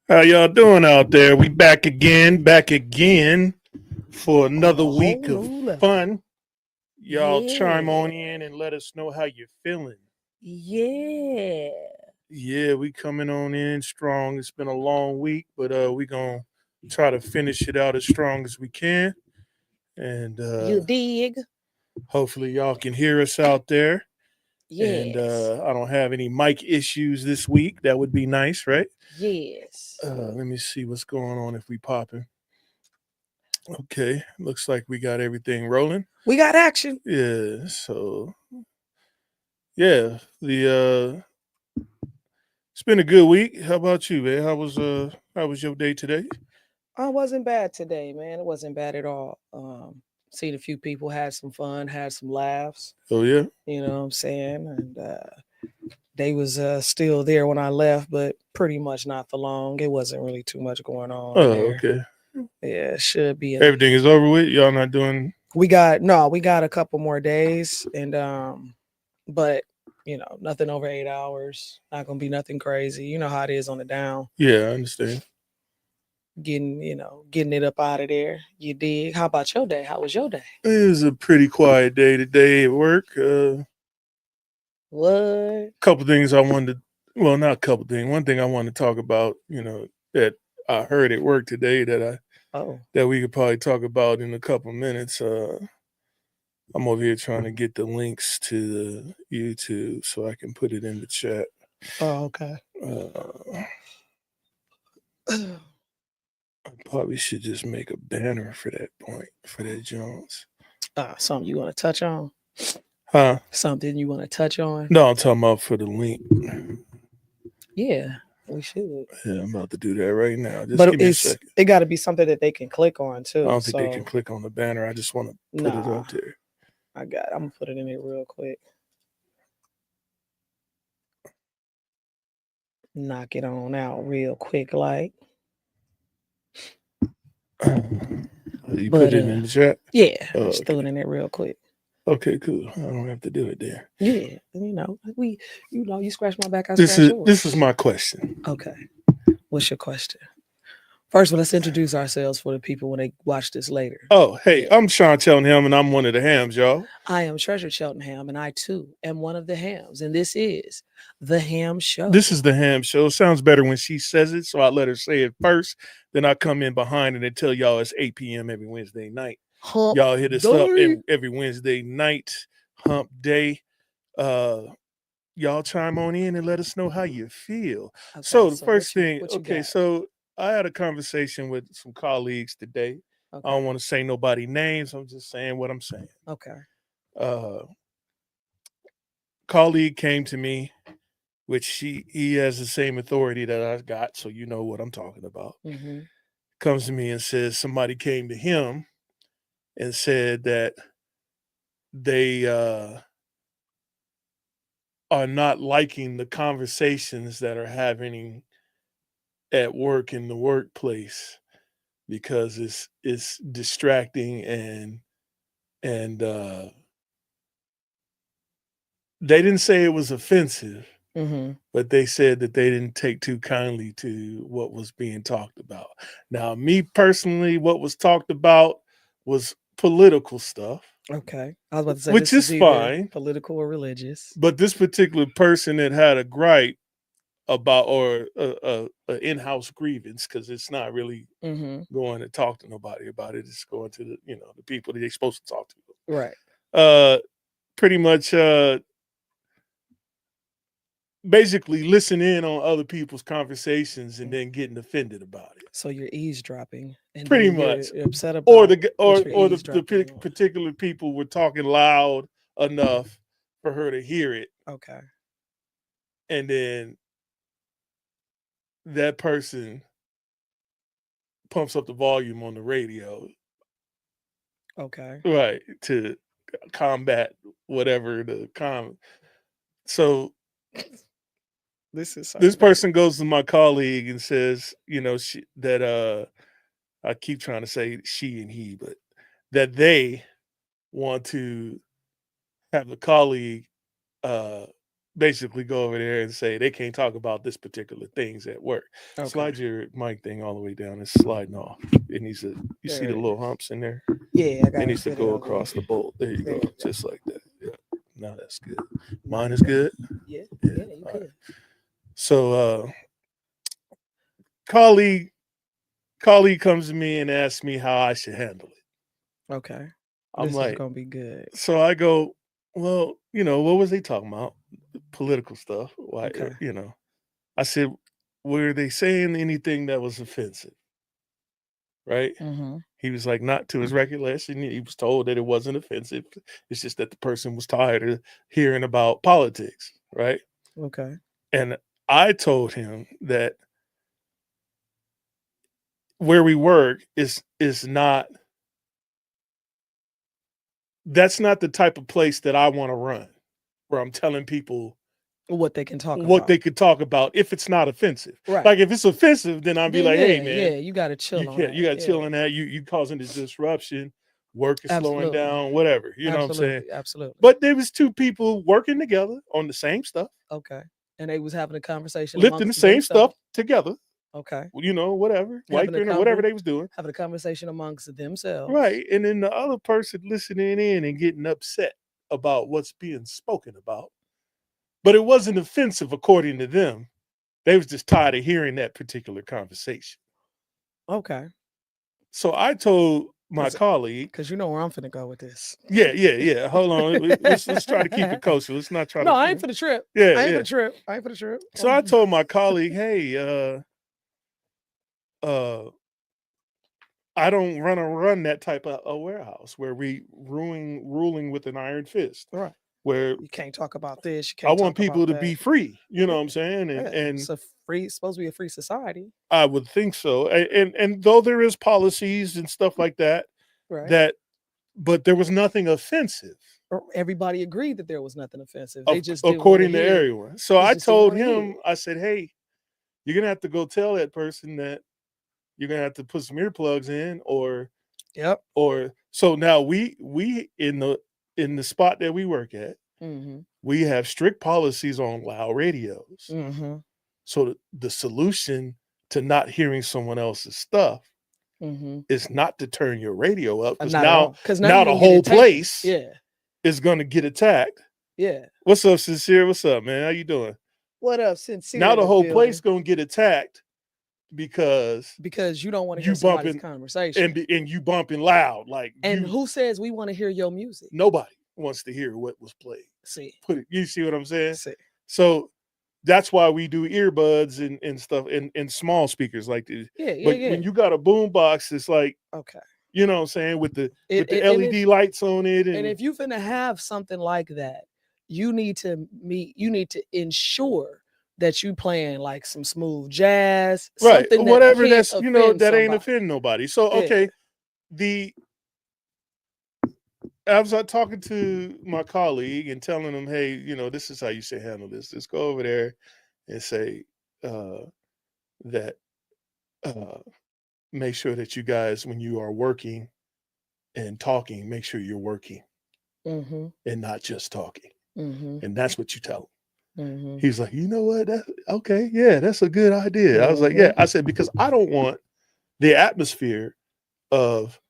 How y'all doing out there? We back again for another week of fun. Y'all chime on in and let us know how you're feeling. Yeah, we coming on in strong. It's been a long week, but we gonna try to finish it out as strong as we can. And you dig? hopefully y'all can hear us out there. Yes. And I don't have any mic issues this week. That would be nice, right? Yes. Let me see what's going on if we popping. Okay, looks like we got everything rolling. We got action. Yeah, so yeah, it's been a good week. How about you, man? How was your day today? It wasn't bad today, man. It wasn't bad at all. Seen a few people, had some fun, had some laughs. Oh yeah. You know what I'm saying? And they was still there when I left, but pretty much not for long. It wasn't really too much going on. Oh, there. okay. Yeah, it should be. Everything is over with. Y'all not doing. We got a couple more days, and but you know, nothing over 8 hours. Not gonna be nothing crazy. You know how it is on the down. Yeah, I understand. Getting it up out of there. You dig? How about your day? How was your day? It was a pretty quiet day today at work. What? Couple things I wanted to. Well, not a couple things. One thing I wanted to talk about. That I heard at work today that we could probably talk about in a couple minutes. I'm over here trying to get the links to the YouTube so I can put it in the chat. Oh, okay. I probably should just make a banner for that Jones. Something you want to touch on? Huh? Something you want to touch on? No, I'm talking about for the link. Yeah, we should. Yeah, I'm about to do that right now. Just but give me a second. It got to be something that they can click on too. I don't think they can click on the banner. I just want to put it up there. I'm gonna put it in there real quick. Knock it on out real quick, like. You put it in the chat? Yeah, just throw it in there real quick. Okay, cool. I don't have to do it there. Yeah, you scratch my back, I scratch yours. This is my question. Okay, what's your question? First, let's introduce ourselves for the people when they watch this later. Oh, hey, I'm Sean Cheltenham, and I'm one of the hams, y'all. I am Treasure Cheltenham, and I, too, am one of the hams. And this is The Ham Show. This is The Ham Show. It sounds better when she says it, so I let her say it first. Then I come in behind and tell y'all it's 8 p.m. every Wednesday night. Y'all hit us up every Wednesday night, hump day. Y'all chime on in and let us know how you feel. Okay, so the first thing, so I had a conversation with some colleagues today. Okay. I don't want to say nobody names. I'm just saying what I'm saying. Okay. Colleague came to me, which he has the same authority that I got, so you know what I'm talking about. Mm-hmm. Comes to me and says somebody came to him and said that they are not liking the conversations that are happening at work in the workplace because it's distracting and they didn't say it was offensive, mm-hmm. but they said that they didn't take too kindly to what was being talked about. Now, me personally, what was talked about was political stuff. Okay. I was about to say, which is fine, political or religious. But this particular person that had a gripe about or a in-house grievance, because it's not really going to talk to nobody about it. It's going to the people that they're supposed to talk to. Right. Pretty much basically listen in on other people's conversations and then getting offended about it. So you're eavesdropping. And pretty much. You're upset about or the particular people were talking loud enough for her to hear it. Okay. And then that person pumps up the volume on the radio. Okay. Right. To combat whatever So this person goes to my colleague and says, that I keep trying to say she and he, but that they want to have the colleague basically go over there and say they can't talk about this particular things at work. Okay. Slide your mic thing all the way down. It's sliding off. It needs to. You see the little humps in there? Yeah, I got it. It needs to go across the bolt. There you go, just like that. Yeah. Now that's good. Mine is good. Yeah, you good. Right. So, colleague comes to me and asks me how I should handle it. Okay. I'm this like, is gonna be good. So I go, well, what was they talking about? Political stuff. Why, okay. I said, were they saying anything that was offensive? Right. Mm-hmm. He was like, not to his recollection. He was told that it wasn't offensive. It's just that the person was tired of hearing about politics. Right. Okay. And I told him that where we work is not, that's not the type of place that I want to run, where I'm telling people what they can talk about. What they could talk about if it's not offensive. Right. Like if it's offensive, then I'd be like, hey man. Yeah, you gotta chill on that. You gotta chill on that. You causing this disruption, work is slowing down, whatever. You know what I'm saying? Absolutely. But there was two people working together on the same stuff. Okay. And they was having a conversation. Lifting the same stuff together. Okay. Whatever. Wiping or whatever they was doing. Having a conversation amongst themselves. Right. And then the other person listening in and getting upset about what's being spoken about. But it wasn't offensive according to them. They was just tired of hearing that particular conversation. Okay. So I told my colleague, because you know where I'm finna go with this. Yeah. Hold on. let's try to keep it kosher. Let's not try. No, I ain't for the trip. Yeah, I ain't for the trip. So I told my colleague, hey, I don't run that type of a warehouse where we ruling with an iron fist. Right. Where you can't talk about this. I want people to be free. You know what I'm saying? And it's supposed to be a free society. I would think so. And though there is policies and stuff like that, right. But there was nothing offensive. Everybody agreed that there was nothing offensive. They just according to everyone. So I told him, I said, hey, you're gonna have to go tell that person that you're gonna have to put some earplugs in, or so now we in the spot that we work at, mm-hmm. we have strict policies on loud radios. Mm-hmm. So the solution to not hearing someone else's stuff mm-hmm. is not to turn your radio up, because now the whole place is going to get attacked. Yeah. What's up, Sincere? What's up, man? How you doing? What up, Sincere? Now the whole place going to get attacked because you don't want to hear somebody's conversation and you bumping loud, like. And who says we want to hear your music? Nobody wants to hear what was played. See, you see what I'm saying? See. So that's why we do earbuds and stuff and small speakers like this. Yeah. When you got a boom box, it's like, okay, you know what I'm saying, with the LED lights on it. And if you're finna have something like that, you need to ensure that you playing like some smooth jazz, right? Whatever that's that ain't offend nobody. So okay, I was talking to my colleague and telling him, hey, this is how you should handle this. Just go over there and say that make sure that you guys, when you are working and talking, make sure you're working mm-hmm. and not just talking. Mm-hmm. And that's what you tell him. Mm-hmm. He's like, you know what? That's a good idea. Mm-hmm. I was like, yeah. I said, because I don't want the atmosphere of,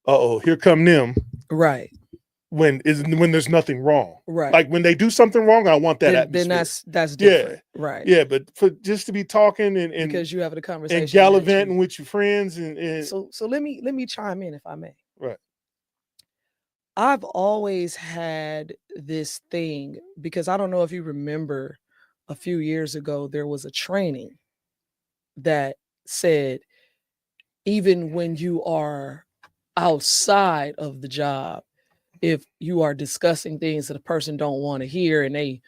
here come them. Right. When there's nothing wrong. Right. Like when they do something wrong, I want that atmosphere. Then that's different. Yeah. Right. Yeah, but for just to be talking and because you having a conversation and gallivanting with your friends and so let me chime in if I may. Right. I've always had this thing, because I don't know if you remember a few years ago, there was a training that said, even when you are outside of the job, if you are discussing things that a person don't want to hear and they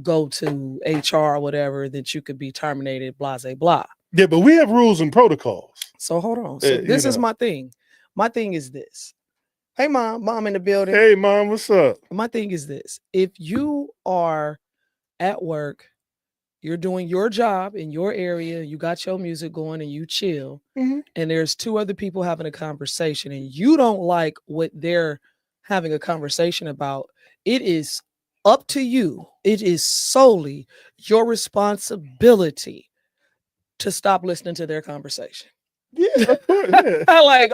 go to HR or whatever, that you could be terminated, blah, blah, blah. Yeah, but we have rules and protocols. So hold on. So this is my thing. My thing is this. Hey, mom in the building. Hey, mom, what's up? My thing is this. If you are at work, you're doing your job in your area, you got your music going and you chill, and there's two other people having a conversation and you don't like what they're having a conversation about, it is up to you. It is solely your responsibility to stop listening to their conversation. Yeah, of course. Yeah.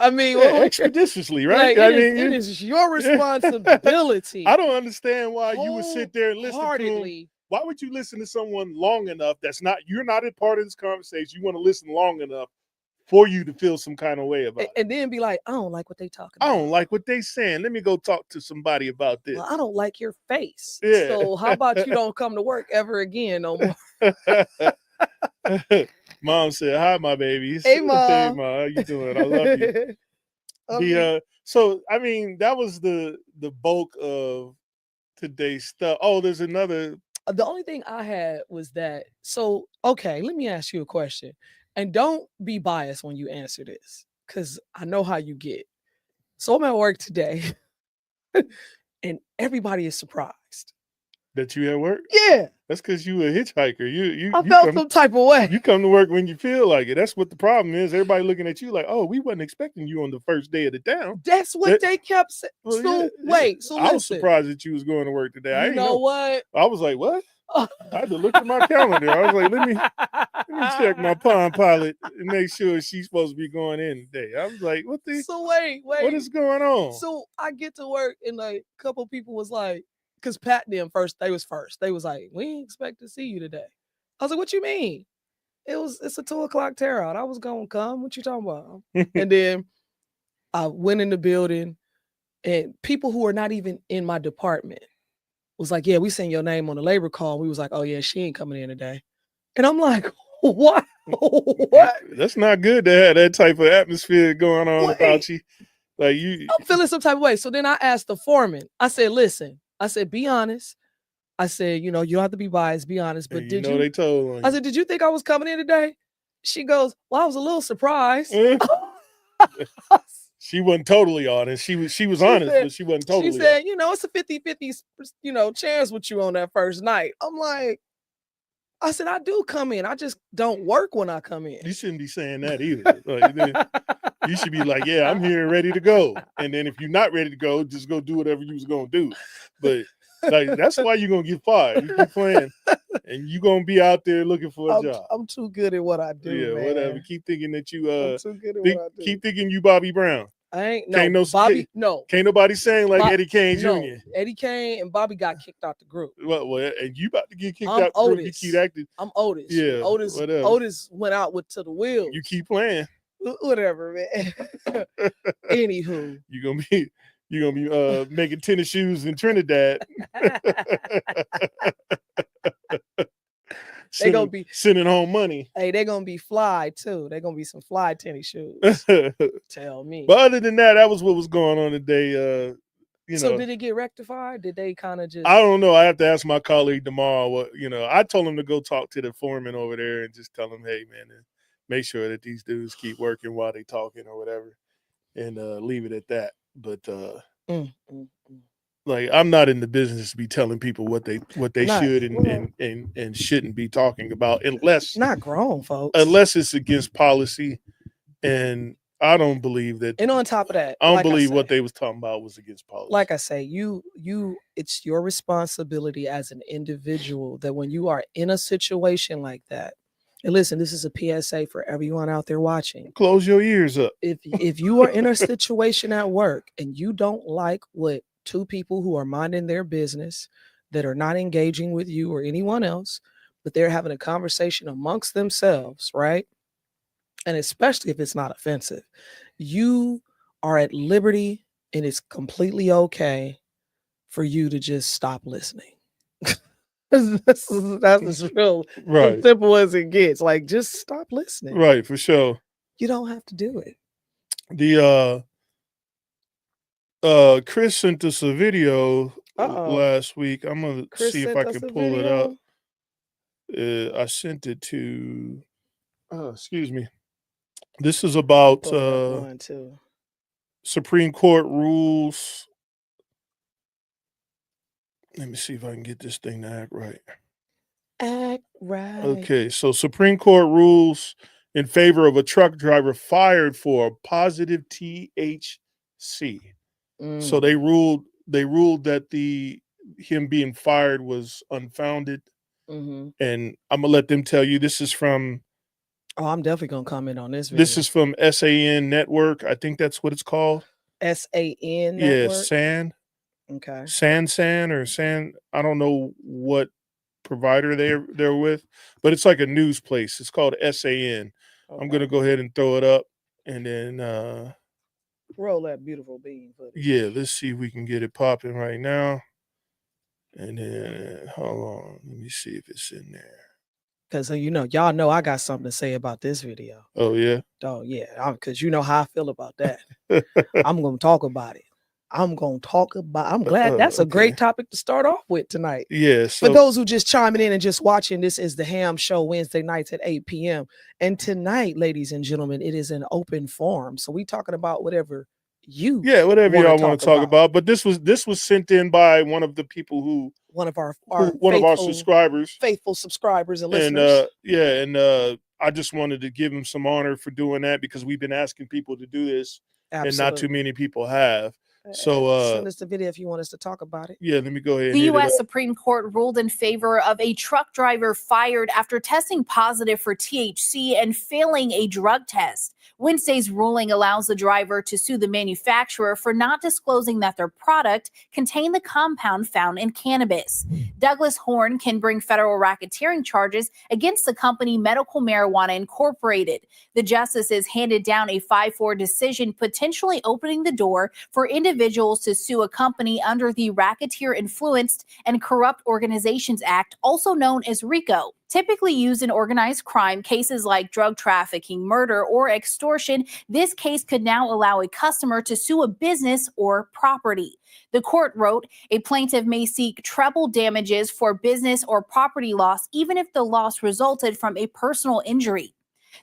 I mean, expeditiously, right? It is your responsibility. I don't understand why you would sit there and listen to them. Why would you listen to someone long enough you're not a part of this conversation? You want to listen long enough for you to feel some kind of way about it. And then be like, I don't like what they talking about. I don't like what they saying. Let me go talk to somebody about this. Well, I don't like your face. Yeah. So how about you don't come to work ever again no more? Mom said, hi, my babies. Hey, Mom. Hey, Mom. How you doing? I love you. So, I mean, that was the bulk of today's stuff. Oh, there's another. The only thing I had was that. So, okay, let me ask you a question. And don't be biased when you answer this, because I know how you get. So I'm at work today, and everybody is surprised. That you at work? Yeah. That's because you a hitchhiker. I felt some type of way. You come to work when you feel like it. That's what the problem is. Everybody looking at you like, oh, we wasn't expecting you on the first day of the town. That's what they kept saying. Well, so wait, so listen. I was surprised that you was going to work today. You know what? I was like, what? I had to look at my calendar. I was like, let me check my Palm Pilot and make sure she's supposed to be going in today. I was like, what the? So wait. What is going on? So I get to work and like a couple people was like, because Pat and them first. They was like, we ain't expect to see you today. I was like, what you mean? It's a 2:00 tear out. I was gonna come. What you talking about? And then I went in the building and people who are not even in my department was like, yeah, we seen your name on the labor call. We was like, oh yeah, she ain't coming in today. And I'm like, what? What? That's not good to have that type of atmosphere going on about you. Like I'm feeling some type of way. So then I asked the foreman, I said, listen, I said, be honest. I said, you don't have to be biased, be honest. But did you? They told on you. I said, did you think I was coming in today? She goes, well, I was a little surprised. She wasn't totally honest. She was honest, but she wasn't totally honest. She said, it's a 50-50, chance with you on that first night. I'm like, I said, I do come in. I just don't work when I come in. You shouldn't be saying that either. Like, you should be like, yeah, I'm here ready to go. And then if you're not ready to go, just go do whatever you was going to do. But like, that's why you're going to get fired. You keep playing and you're going to be out there looking for a job. I'm too good at what I do. Yeah, man. Whatever. Keep thinking that you, I'm too good at what I do. Keep thinking you Bobby Brown. I ain't Bobby. No, can't nobody saying like Eddie Kane Jr. Eddie Kane and Bobby got kicked out the group. Well, and you about to get kicked out the group. You keep acting. I'm Otis. Yeah, Otis went out to the wheels. You keep playing. Whatever, man. Anywho, you're gonna be making tennis shoes in Trinidad. They gonna be sending home money. Hey, they're gonna be fly too. They're gonna be some fly tennis shoes. Tell me. But other than that was what was going on today. So did it get rectified? Did they kind of just? I don't know. I have to ask my colleague tomorrow. What I told him to go talk to the foreman over there and just tell him, hey man, make sure that these dudes keep working while they talking or whatever, and leave it at that. But like, I'm not in the business to be telling people what they should and shouldn't be talking about, unless not grown folks, unless it's against policy. And I don't believe that. And on top of that, I don't believe what they was talking about was against policy. Like I say, it's your responsibility as an individual that when you are in a situation like that. And listen, this is a PSA for everyone out there watching. Close your ears up. If you are in a situation at work and you don't like what two people who are minding their business, that are not engaging with you or anyone else, but they're having a conversation amongst themselves, right? And especially if it's not offensive, you are at liberty and it's completely okay for you to just stop listening. That's as real, right, as simple as it gets. Like, just stop listening. Right, for sure. You don't have to do it. Chris sent us a video last week. I'm gonna see if I can pull it up. I sent it to excuse me. This is about one too. Supreme Court rules. Let me see if I can get this thing to act right. Act right. Okay, so Supreme Court rules in favor of a truck driver fired for positive THC. So they ruled that him being fired was unfounded. And I'm gonna let them tell you. This is from. Oh, I'm definitely gonna comment on this video. This is from SAN Network. I think that's what it's called. SAN Network. Yeah, SAN. Okay. SAN or SAN. I don't know what provider they're with, but it's like a news place. It's called SAN. Okay. I'm gonna go ahead and throw it up, and then roll that beautiful bean footage. Yeah, let's see if we can get it popping right now. And then hold on, let me see if it's in there. Because y'all know I got something to say about this video. Oh yeah. Oh yeah, because you know how I feel about that. I'm gonna talk about it. I'm glad that's a great topic to start off with tonight. Yeah. So, for those who just chiming in and just watching, this is the Ham Show Wednesday nights at 8 p.m. And tonight, ladies and gentlemen, it is an open forum. So we talking about whatever whatever y'all want to talk about. But this was sent in by one of the people who one of our subscribers, faithful subscribers and listeners. And I just wanted to give him some honor for doing that because we've been asking people to do this. Absolutely. And not too many people have. So send us the video if you want us to talk about it. Yeah, let me go ahead. The U.S. Supreme Court ruled in favor of a truck driver fired after testing positive for THC and failing a drug test. Wednesday's ruling allows the driver to sue the manufacturer for not disclosing that their product contained the compound found in cannabis. Douglas Horn can bring federal racketeering charges against the company Medical Marijuana Incorporated. The justices handed down a 5-4 decision potentially opening the door for individuals to sue a company under the Racketeer Influenced and Corrupt Organizations Act, also known as RICO. Typically used in organized crime cases like drug trafficking, murder, or extortion, this case could now allow a customer to sue a business or property. The court wrote, a plaintiff may seek treble damages for business or property loss, even if the loss resulted from a personal injury.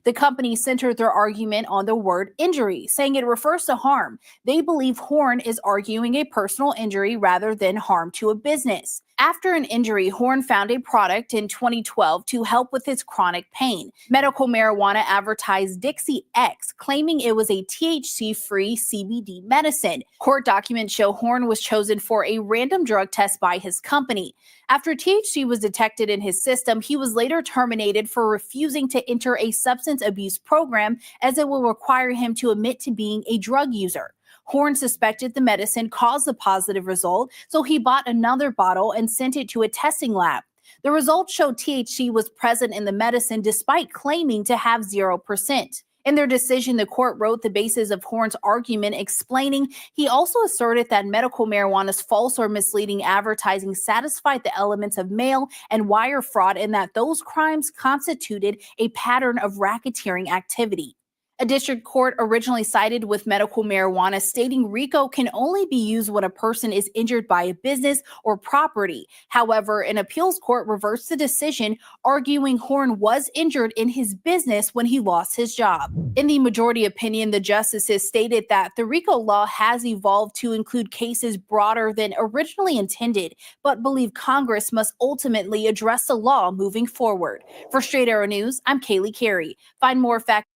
The company centered their argument on the word injury, saying it refers to harm. They believe Horn is arguing a personal injury rather than harm to a business. After an injury, Horn found a product in 2012 to help with his chronic pain. Medical Marijuana advertised Dixie X, claiming it was a THC-free CBD medicine. Court documents show Horn was chosen for a random drug test by his company. After THC was detected in his system, he was later terminated for refusing to enter a substance abuse program, as it will require him to admit to being a drug user. Horn suspected the medicine caused the positive result, so he bought another bottle and sent it to a testing lab. The results showed THC was present in the medicine despite claiming to have 0%. In their decision, the court wrote the basis of Horn's argument, explaining he also asserted that medical marijuana's false or misleading advertising satisfied the elements of mail and wire fraud, and that those crimes constituted a pattern of racketeering activity. A district court originally sided with medical marijuana, stating RICO can only be used when a person is injured by a business or property. However, an appeals court reversed the decision, arguing Horn was injured in his business when he lost his job. In the majority opinion, the justices stated that the RICO law has evolved to include cases broader than originally intended, but believe Congress must ultimately address the law moving forward. For Straight Arrow News, I'm Kaylee Carey. Find more facts.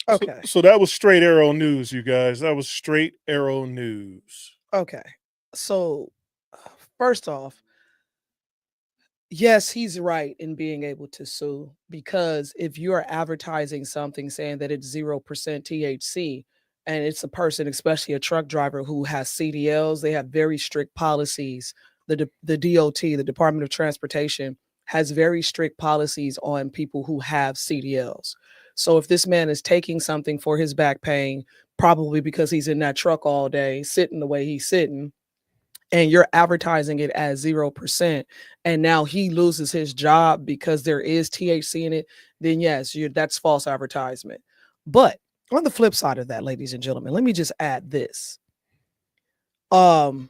Okay. So that was Straight Arrow News, you guys. That was Straight Arrow News. Okay. So, first off, yes, he's right in being able to sue, because if you're advertising something saying that it's 0% THC and it's a person, especially a truck driver, who has CDLs, they have very strict policies. The DOT, the Department of Transportation, has very strict policies on people who have CDLs. So if this man is taking something for his back pain, probably because he's in that truck all day, sitting the way he's sitting, and you're advertising it as 0%, and now he loses his job because there is THC in it, then yes, that's false advertisement. But on the flip side of that, ladies and gentlemen, let me just add this. The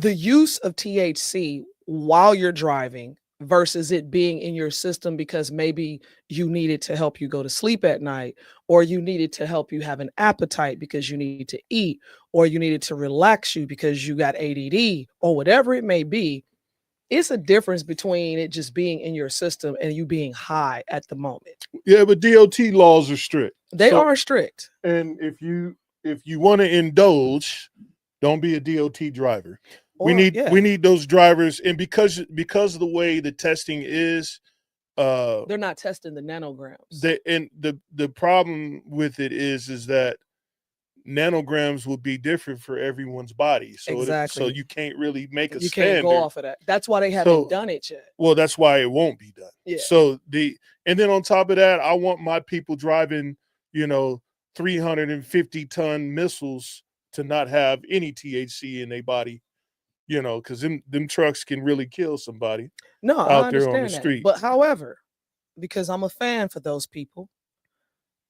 use of THC while you're driving versus it being in your system because maybe you need it to help you go to sleep at night, or you need it to help you have an appetite because you need to eat, or you need it to relax you because you got ADD, or whatever it may be. It's a difference between it just being in your system and you being high at the moment. Yeah, but DOT laws are strict. They are strict. And if you want to indulge, don't be a DOT driver. We need those drivers, and because of the way the testing is, they're not testing the nanograms. The problem with it is that nanograms will be different for everyone's body. So so you can't really make a standard. You can't go off of that. That's why they haven't done it yet. Well, that's why it won't be done. Yeah. So and then on top of that, I want my people driving, 350-ton missiles to not have any THC in their body, because them trucks can really kill somebody. No, out there on the street. But however, because I'm a fan for those people,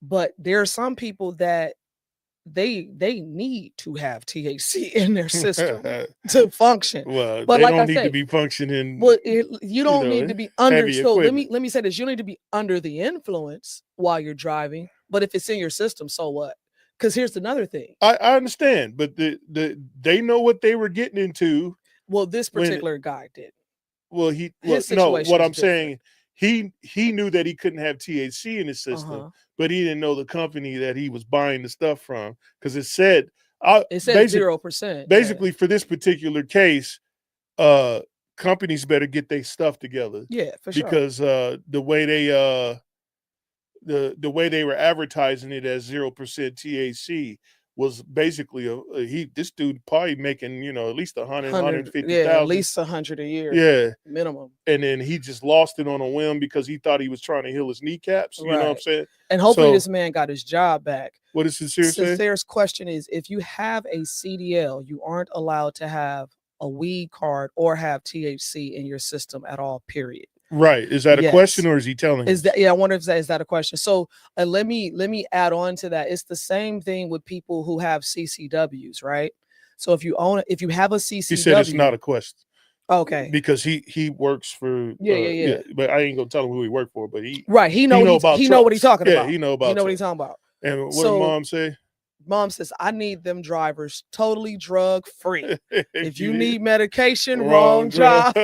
but there are some people that they need to have THC in their system to function. Well, but they like don't I need said, to be functioning. Well, you don't need to be under. So equipment. let me say this: you don't need to be under the influence while you're driving. But if it's in your system, so what? Because here's another thing. I understand, but they know what they were getting into. Well, this particular guy did. Well, what I'm saying, he knew that he couldn't have THC in his system, but he didn't know the company that he was buying the stuff from, because it said 0%. Basically, for this particular case, companies better get their stuff together. Yeah, for sure. Because the way they were advertising it as 0% THC was basically this dude probably making at least 150,000, at least 100 a year, minimum. And then he just lost it on a whim because he thought he was trying to heal his kneecaps. You know what I'm saying? And hopefully this man got his job back. What is Sincere saying? Sincere's question is, if you have a CDL, you aren't allowed to have a weed card or have THC in your system at all. Period. Right. Is that a question, or is he telling us? I wonder if is that a question. So let me add on to that. It's the same thing with people who have CCWs, right? So if you have a CCW, he said it's not a question. Okay. Because he works for but I ain't gonna tell him who he worked for, but he know what he's talking about. Yeah, he know what he's talking about. And what did Mom say? Mom says, I need them drivers totally drug free. If you need medication, wrong job.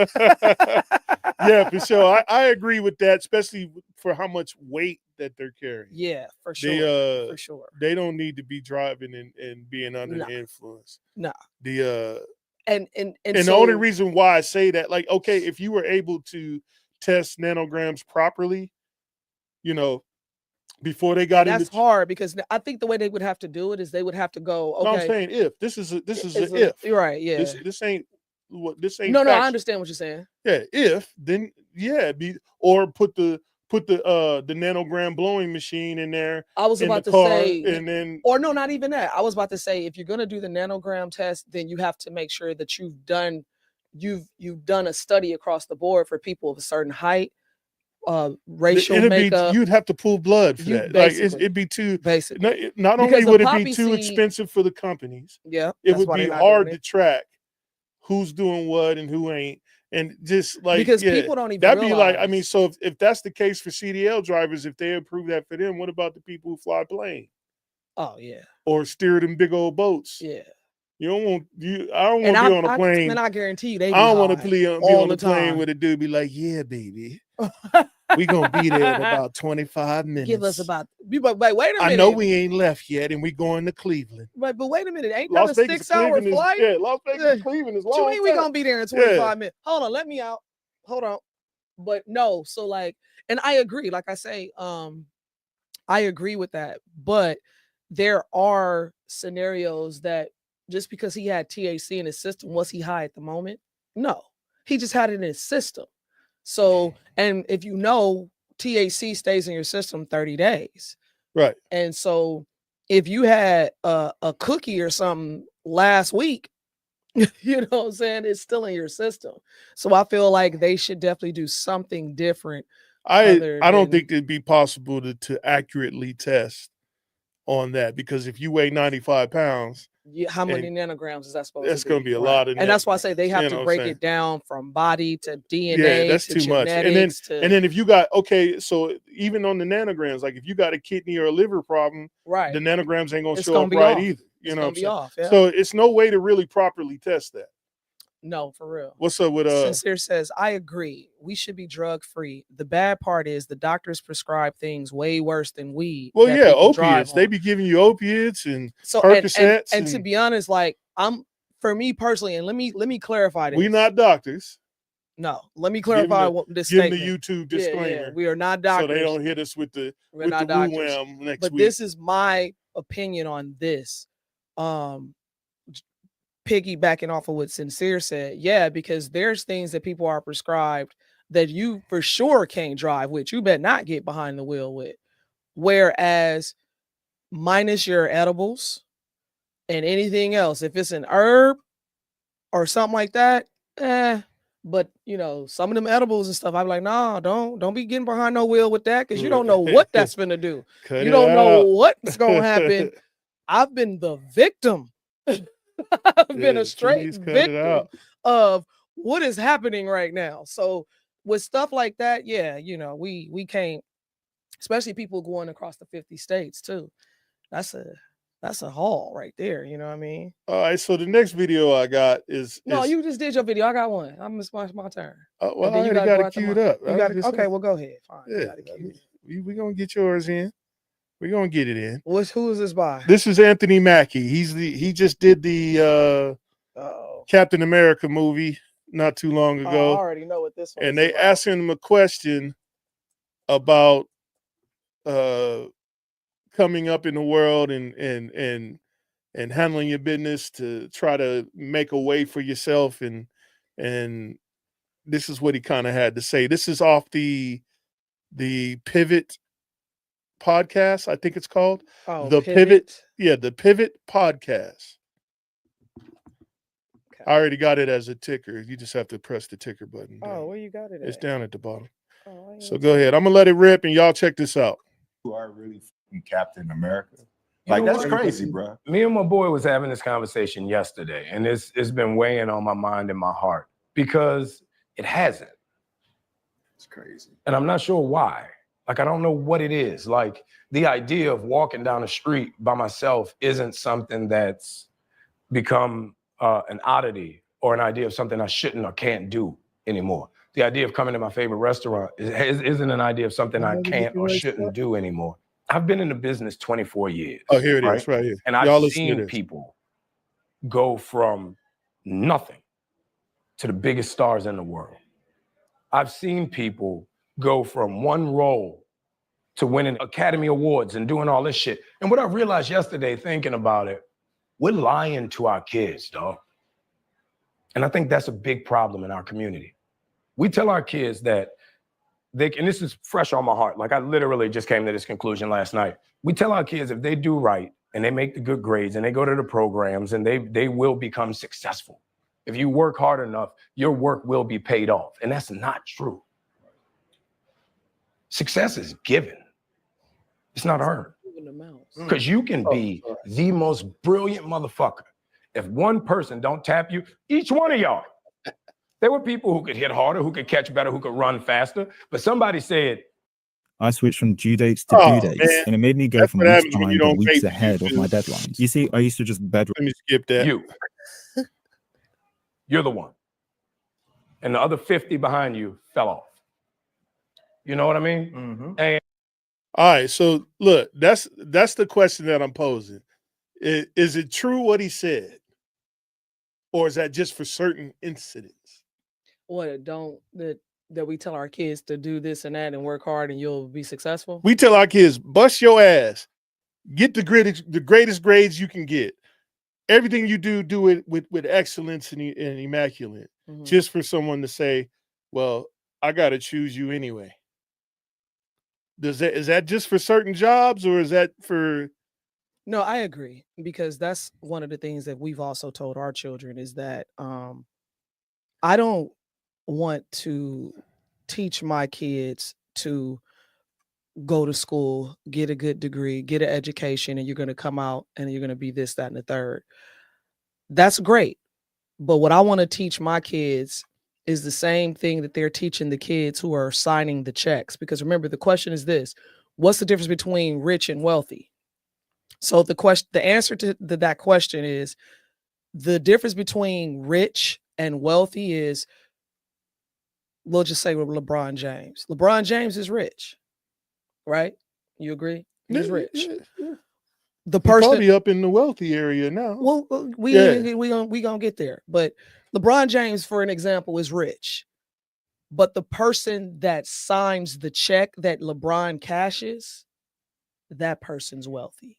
Yeah, for sure. I agree with that, especially for how much weight that they're carrying. Yeah, for sure. For sure. They don't need to be driving and being under the influence. No. And the only reason why I say that, like, okay, if you were able to test nanograms properly, before they got that's hard, because I think the way they would have to do it is they would have to go. Okay, no, I'm saying if this is an if. You're right. Yeah. This ain't this ain't. No, I understand what you're saying. Yeah. If then or put the nanogram blowing machine in there. I was about to say, and then, or no, not even that. I was about to say, if you're gonna do the nanogram test, then you have to make sure that you've done a study across the board for people of a certain height, racial makeup. You'd have to pull blood for that. Like it'd be too basic. Not only would it be too expensive for the companies, it would be hard to track who's doing what and who ain't. And just like, because people don't even that'd realize. be like, I mean, so if that's the case for CDL drivers, if they approve that for them, what about the people who fly planes? Oh yeah. Or steer them big old boats. Yeah. I don't want to be on a plane. And I guarantee you, I don't want to be on the plane with a dude be like, yeah, baby, we gonna be there in about 25 minutes. Give us about. But wait a minute. I know we ain't left yet, and we going to Cleveland. But wait a minute, ain't that a 6-hour flight? Las Vegas to Cleveland is long. What you mean we gonna be there in 25 minutes? Hold on, let me out. Hold on. But no, so like, and I agree. Like I say, I agree with that. But there are scenarios that just because he had THC in his system, was he high at the moment? No, he just had it in his system. So, and if you know, THC stays in your system 30 days. Right. And so if you had a cookie or something last week, you know what I'm saying, it's still in your system. So I feel like they should definitely do something different. I don't think it'd be possible to accurately test on that, because if you weigh 95 pounds how many nanograms is that supposed to be? That's going to be a lot of. And that's why I say they have to break it down from body to DNA. Yeah, that's to too much. And then if you got so even on the nanograms, like if you got a kidney or a liver problem, right, the nanograms ain't going to show up right either. You know what I'm saying? Yeah. So it's no way to really properly test that. No, for real. What's up with Sincere says, I agree. We should be drug free. The bad part is the doctors prescribe things way worse than weed. Well, yeah, opiates. They be giving you opiates and Percocets. And to be honest, like for me personally, and let me clarify this. We're not doctors. No, let me clarify what this give statement. Give the YouTube disclaimer. Yeah, we are not doctors. So they don't hit us with the wham next but week. This is my opinion on this. Piggybacking off of what Sincere said, yeah, because there's things that people are prescribed that you for sure can't drive with. You better not get behind the wheel with. Whereas, minus your edibles and anything else, if it's an herb or something like that, But some of them edibles and stuff, I'm like, nah, don't be getting behind no wheel with that because you don't know what that's gonna do. You don't know what's gonna happen. I've been the victim. I've been a straight victim of what is happening right now. So with stuff like that, yeah, we can't, especially people going across the 50 states too. That's a haul right there. You know what I mean? All right. So the next video I got is you just did your video. I got one. I'm it's my turn. Well, I already got it queued up. Okay, well, go ahead. Fine. Yeah, we're gonna get yours in. We're gonna get it in. Who is this by? This is Anthony Mackie. He just did the Captain America movie not too long ago. I already know what this one is. And they asked him a question about coming up in the world and handling your business to try to make a way for yourself, and this is what he kind of had to say. This is off the Pivot podcast, I think it's called. The Pivot. Yeah, the Pivot podcast. Okay. I already got it as a ticker. You just have to press the ticker button. Where you got it at? It's down at the bottom. So go ahead. I'm gonna let it rip and y'all check this out. You are really Captain America. Like, that's crazy, bro. Me and my boy was having this conversation yesterday, and it's been weighing on my mind and my heart because it hasn't. It's crazy. And I'm not sure why. Like, I don't know what it is. Like, the idea of walking down the street by myself isn't something that's become an oddity or an idea of something I shouldn't or can't do anymore. The idea of coming to my favorite restaurant isn't an idea of something I can't or shouldn't do anymore. I've been in the business 24 years. Oh, here it is, right here. And I've seen people go from nothing to the biggest stars in the world. I've seen people go from one role to winning Academy Awards and doing all this shit. And what I realized yesterday thinking about it, we're lying to our kids, dog. And I think that's a big problem in our community. We tell our kids that and this is fresh on my heart. Like, I literally just came to this conclusion last night. We tell our kids if they do right and they make the good grades and they go to the programs and they will become successful. If you work hard enough, your work will be paid off. And that's not true. Success is given. It's not earned. Because you can be the most brilliant motherfucker. If one person don't tap you, each one of y'all. There were people who could hit harder, who could catch better, who could run faster. But somebody said, I switched from due dates to due dates, and it made me go from weeks behind to weeks ahead of my deadlines. You see, I used to just Let me skip that. You're the one. And the other 50 behind you fell off. You know what I mean? Mm-hmm. And all right, so look, that's the question that I'm posing. Is it true what he said? Or is that just for certain incidents? That we tell our kids to do this and that and work hard and you'll be successful? We tell our kids, bust your ass, get the greatest grades you can get. Everything you do it with excellence and immaculate. Mm-hmm. Just for someone to say, well, I got to choose you anyway. Is that just for certain jobs or is that for... No, I agree, because that's one of the things that we've also told our children is that I don't want to teach my kids to go to school, get a good degree, get an education, and you're going to come out and you're going to be this, that, and the third. That's great. But what I want to teach my kids is the same thing that they're teaching the kids who are signing the checks. Because remember, the question is this: what's the difference between rich and wealthy? So the answer to that question is, the difference between rich and wealthy is, we'll just say with LeBron James. LeBron James is rich, right? You agree? He's rich. Yeah. The He's person probably up in the wealthy area now. Well, we gonna get there. But LeBron James, for an example, is rich. But the person that signs the check that LeBron cashes, that person's wealthy.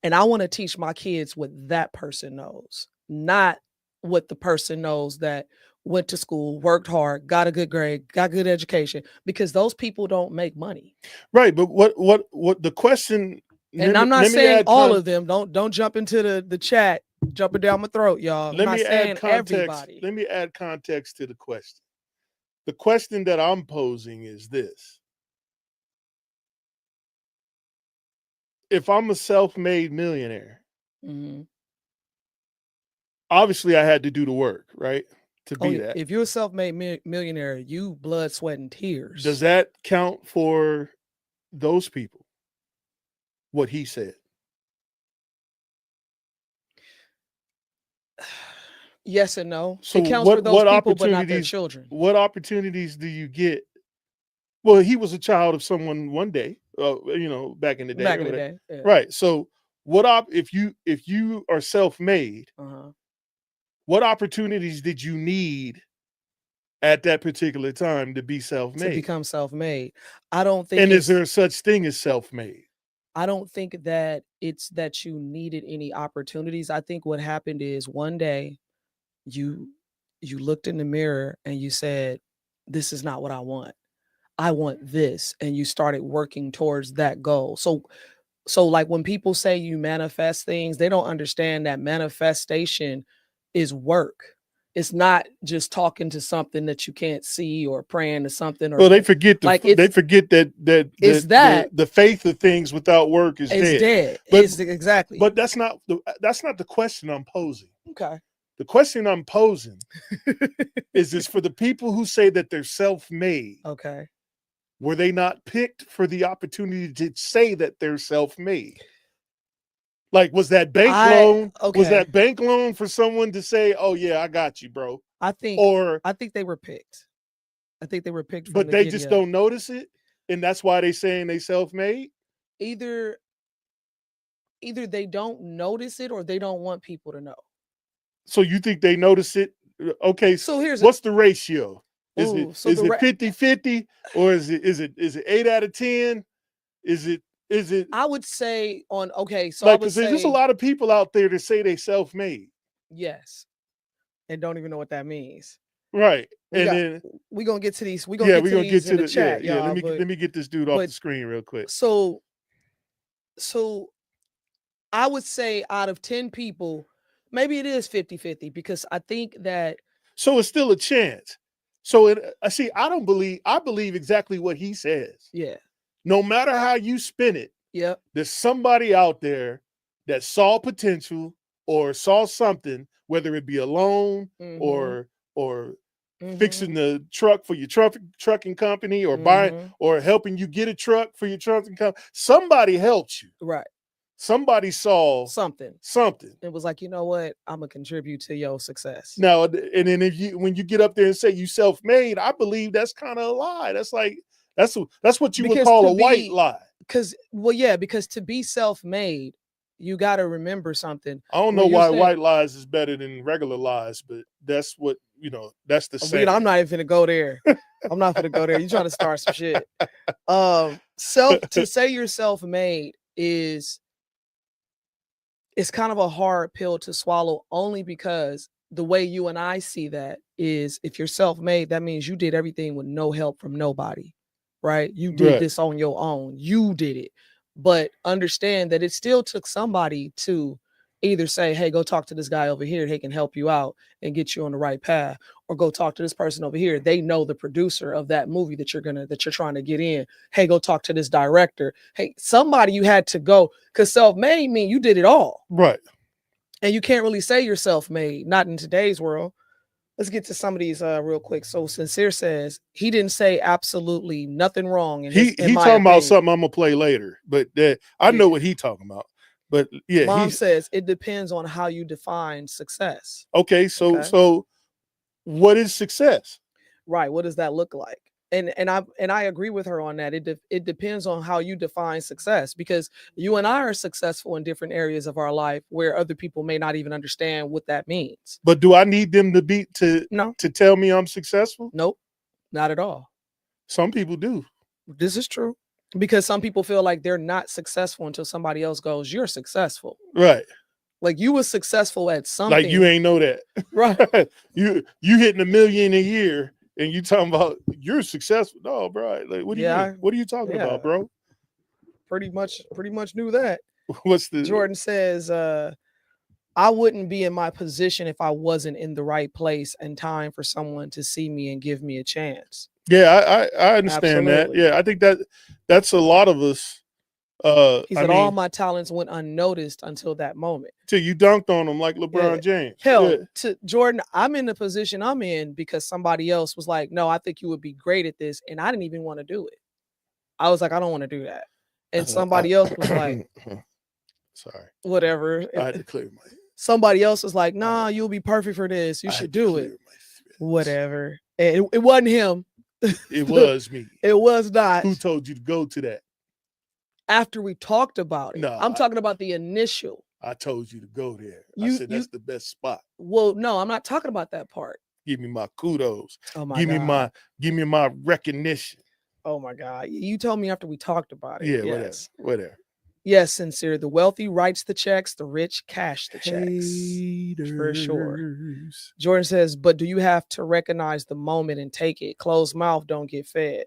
And I want to teach my kids what that person knows, not what the person knows that went to school, worked hard, got a good grade, got good education, because those people don't make money. Right. But what the question, and I'm not saying all of them. Don't jump into the chat, jumping down my throat, y'all. Let I'm me not add saying context. everybody. Let me add context to the question. The question that I'm posing is this: if I'm a self-made millionaire, obviously I had to do the work, right? To be that. If you're a self-made millionaire, you blood, sweat, and tears. Does that count for those people? What he said. Yes and no. So it counts for those people, but not their children. What opportunities do you get? Well, he was a child of someone one day, back in the day. Back in the day, yeah. Right. So if you are self-made, what opportunities did you need at that particular time to be self-made? To become self-made. I don't think. And is there such thing as self-made? I don't think that it's that you needed any opportunities. I think what happened is one day you looked in the mirror and you said, this is not what I want. I want this. And you started working towards that goal. So like when people say you manifest things, they don't understand that manifestation is work. It's not just talking to something that you can't see or praying to something. Or well, they forget that it's that the faith of things without work is dead. But exactly. But that's not the question I'm posing. Okay. The question I'm posing is this: for the people who say that they're self-made. Okay. Were they not picked for the opportunity to say that they're self-made? Like, was that bank loan? Okay. Was that bank loan for someone to say, "Oh yeah, I got you, bro"? I think they were picked. I think they were picked. But they just don't notice it, and that's why they saying they self-made. Either they don't notice it or they don't want people to know. So you think they notice it? Okay. So what's the ratio? Is it 50-50 or is it 8 out of 10? Is it? I would say so like, because there's a lot of people out there that say they self-made. Yes, and don't even know what that means. Right, then we're gonna get to these. We're gonna get to the chat. Yeah, let me get this dude off the screen real quick. So I would say out of 10 people, maybe it is 50-50, because I think that. So it's still a chance. So I believe exactly what he says. Yeah. No matter how you spin it, there's somebody out there that saw potential or saw something, whether it be a loan or fixing the truck for your trucking company, or buying or helping you get a truck for your trucking company. Somebody helped you. Right. Somebody saw something. It was like, you know what? I'm gonna contribute to your success. Now, and then when you get up there and say you self-made, I believe that's kind of a lie. That's like that's what you would call a white lie. Because to be self-made, you got to remember something. I don't know why white lies is better than regular lies, but that's what that's the same. I'm not even gonna go there. I'm not gonna go there. You trying to start some shit. To say you're self-made it's kind of a hard pill to swallow, only because the way you and I see that is, if you're self-made, that means you did everything with no help from nobody, right? You did this on your own. You did it. But understand that it still took somebody to either say, hey, go talk to this guy over here. He can help you out and get you on the right path. Or go talk to this person over here. They know the producer of that movie that you're trying to get in. Hey, go talk to this director. Hey, somebody you had to go, because self-made mean you did it all. Right. And you can't really say you're self-made, not in today's world. Let's get to some of these real quick. So Sincere says he didn't say absolutely nothing wrong. He talking about something I'm gonna play later, but I know what he talking about. But yeah, Mom says it depends on how you define success. Okay, so what is success? Right. What does that look like? And I agree with her on that. It depends on how you define success, because you and I are successful in different areas of our life where other people may not even understand what that means. But do I need them to tell me I'm successful? Nope, not at all. Some people do. This is true, because some people feel like they're not successful until somebody else goes, "You're successful." Right. Like you were successful at something. Like you ain't know that. Right. you hitting $1 million a year. And you talking about you're successful? No, bro. Like, what do you mean? What are you talking about, bro? Pretty much knew that. What's the Jordan says, I wouldn't be in my position if I wasn't in the right place and time for someone to see me and give me a chance. Yeah, I understand Absolutely. that. Yeah, I think that's a lot of us. He said all my talents went unnoticed until that moment. Till you dunked on him like LeBron James. Hell, to Jordan, I'm in the position I'm in because somebody else was like, "No, I think you would be great at this," and I didn't even want to do it. I was like, "I don't want to do that," and somebody else was like, "Sorry, whatever." I had to clear my. Somebody else was like, "Nah, you'll be perfect for this. You should do it." Whatever. And it wasn't him. It was me. It was not. Who told you to go to that? After we talked about it. No, I'm talking about the initial. I told you to go there. I said that's the best spot. Well, no, I'm not talking about that part. Give me my kudos. Oh my God. Give me my recognition. Oh my God. You told me after we talked about it. Yeah, yes. whatever. Yes, Sincere. The wealthy writes the checks, the rich cash the checks. For sure. Jordan says, but do you have to recognize the moment and take it? Closed mouth don't get fed.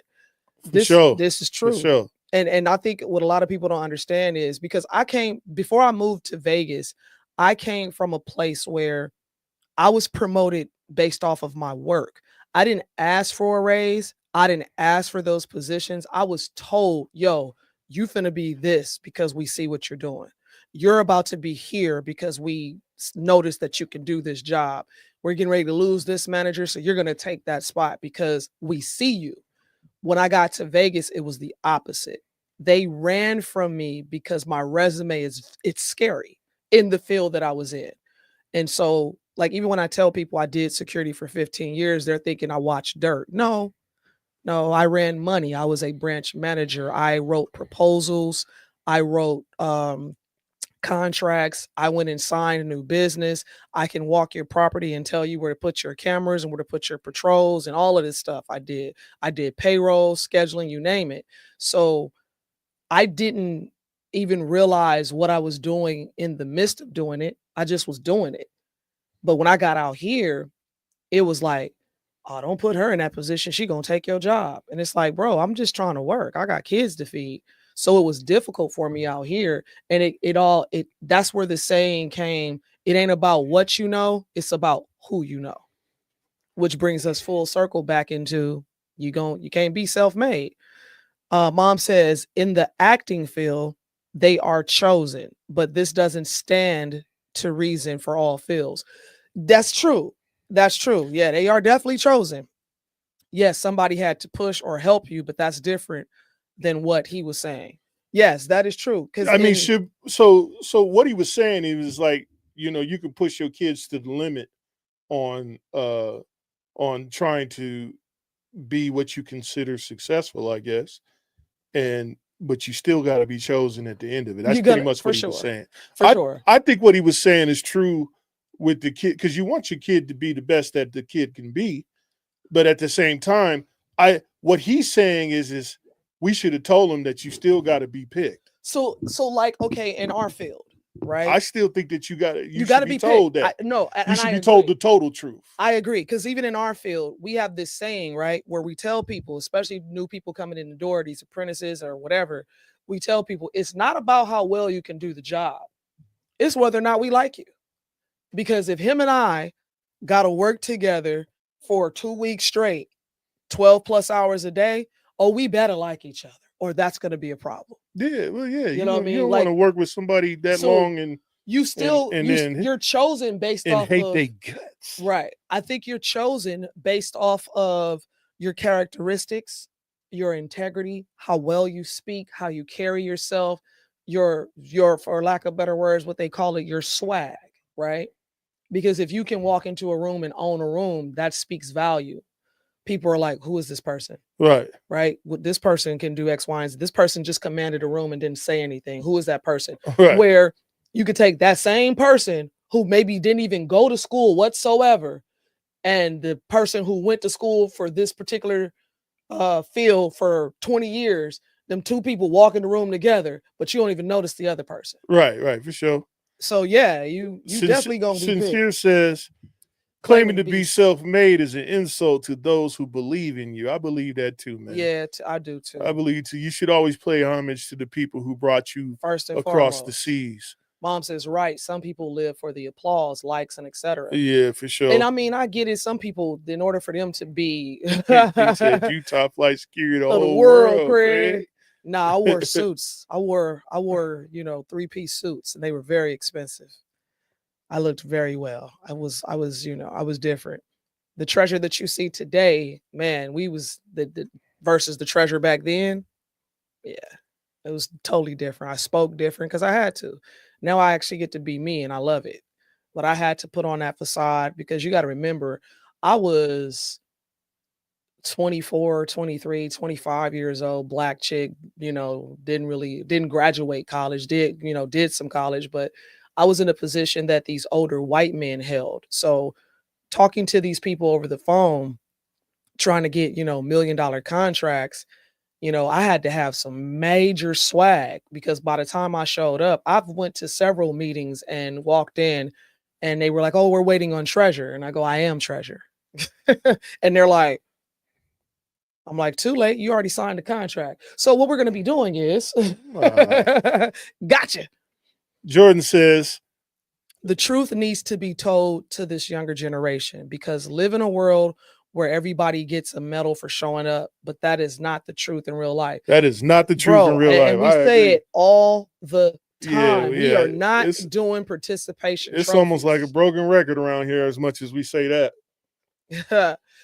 This is true. For sure. And I think what a lot of people don't understand is because before I moved to Vegas, I came from a place where I was promoted based off of my work. I didn't ask for a raise. I didn't ask for those positions. I was told, yo, you finna be this because we see what you're doing. You're about to be here because we noticed that you can do this job. We're getting ready to lose this manager, so you're going to take that spot because we see you. When I got to Vegas, it was the opposite. They ran from me because my resume it's scary in the field that I was in. And so, like, even when I tell people I did security for 15 years, they're thinking I watched dirt. No, I ran money. I was a branch manager. I wrote proposals. I wrote contracts. I went and signed a new business. I can walk your property and tell you where to put your cameras and where to put your patrols and all of this stuff. I did payroll, scheduling, you name it. So I didn't even realize what I was doing in the midst of doing it. I just was doing it. But when I got out here, it was like, oh, don't put her in that position. She gonna take your job. And it's like, bro, I'm just trying to work. I got kids to feed. So it was difficult for me out here. And that's where the saying came, it ain't about what you know, it's about who you know. Which brings us full circle back into you can't be self-made. Mom says in the acting field, they are chosen, but this doesn't stand to reason for all fields. That's true. That's true. Yeah, they are definitely chosen. Yes, somebody had to push or help you, but that's different than what he was saying. Yes, that is true. Because I mean, so what he was saying, he was like, you can push your kids to the limit on trying to be what you consider successful, I guess. But you still got to be chosen at the end of it. That's pretty much what he was saying. I think what he was saying is true with the kid, because you want your kid to be the best that the kid can be. But at the same time, what he's saying is we should have told him that you still got to be picked. So like, okay, in our field, right? I still think that you got to be told picked. That. You should be told the total truth. I agree, because even in our field, we have this saying, right, where we tell people, especially new people coming in the door, these apprentices or whatever, we tell people it's not about how well you can do the job. It's whether or not we like you. Because if him and I got to work together for 2 weeks straight, 12 plus hours a day, we better like each other, or that's going to be a problem. Yeah, well, yeah. You know what I mean? You don't want to work with somebody that long and You still you're chosen based off hate of their guts. Right. I think you're chosen based off of your characteristics, your integrity, how well you speak, how you carry yourself, your for lack of better words, what they call it, your swag, right? Because if you can walk into a room and own a room, that speaks value. People are like, who is this person? Right. Right. Well, this person can do X, Y, and Z. This person just commanded a room and didn't say anything. Who is that person? Right. Where you could take that same person who maybe didn't even go to school whatsoever, and the person who went to school for this particular field for 20 years, them two people walk in the room together, but you don't even notice the other person. Right, for sure. So yeah, you definitely gonna be Sincere says, claiming to be self-made is an insult to those who believe in you. I believe that too, man. Yeah, I do too. I believe too. You should always pay homage to the people who brought you first and across foremost. the seas. Mom says, right. Some people live for the applause, likes, and etc. Yeah, for sure. And I mean, I get it. Some people, in order for them to be he said you top flight security the whole world, Craig. Nah, I wore suits. I wore, 3-piece suits, and they were very expensive. I looked very well. I was different. The treasure that you see today, man, we was the versus the treasure back then. Yeah, it was totally different. I spoke different because I had to. Now I actually get to be me, and I love it. But I had to put on that facade because you got to remember, I was 24, 23, 25 years old, black chick, didn't graduate college, did some college, but I was in a position that these older white men held. So talking to these people over the phone, trying to get, $1 million contracts, I had to have some major swag because by the time I showed up, I've went to several meetings and walked in and they were like, oh, we're waiting on Treasure. And I go, I am Treasure. And they're like, I'm like, too late. You already signed the contract. So what we're going to be doing is gotcha. Jordan says, the truth needs to be told to this younger generation because live in a world where everybody gets a medal for showing up, but that is not the truth in real life. That is not the truth in real life. And we say it all the time. Yeah, we are not doing participation. It's almost like a broken record around here as much as we say that.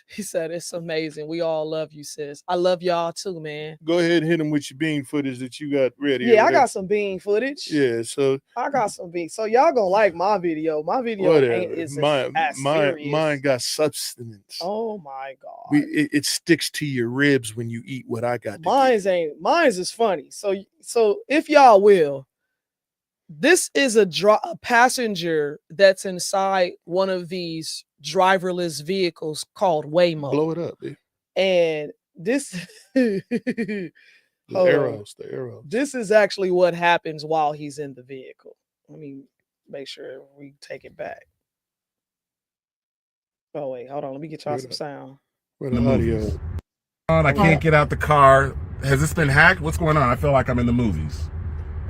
He said, it's amazing. We all love you, sis. I love y'all too, man. Go ahead and hit him with your bean footage that you got ready. Yeah, I got some bean footage. Yeah, so I got some bean. So y'all gonna like my video. My video ain't mine got substance. Oh my God. It sticks to your ribs when you eat what I got. Mine's is funny. So if y'all will, this is a passenger that's inside one of these driverless vehicles called Waymo. Blow it up, dude. And this the arrows. This is actually what happens while he's in the vehicle. Let me make sure we take it back. Oh wait, hold on. Let me get y'all some sound. Where the audio? I can't get out the car. Has this been hacked? What's going on? I feel like I'm in the movies.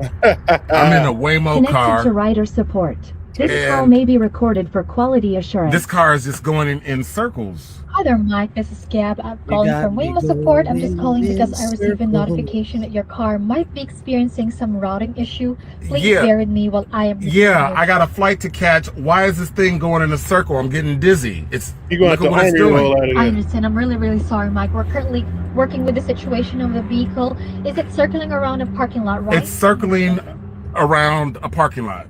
I'm in a Waymo car. Connected to rider support. This call may be recorded for quality assurance. This car is just going in circles. Hi there, Mike. This is Gab. I'm calling from Waymo support. I'm just calling because I received a notification that your car might be experiencing some routing issue. Please bear with me while I am. Yeah, I got a flight to catch. Why is this thing going in a circle? I'm getting dizzy. Look at what it's doing. I understand. I'm really sorry, Mike. We're currently working with the situation of the vehicle. Is it circling around a parking lot, right? It's circling around a parking lot.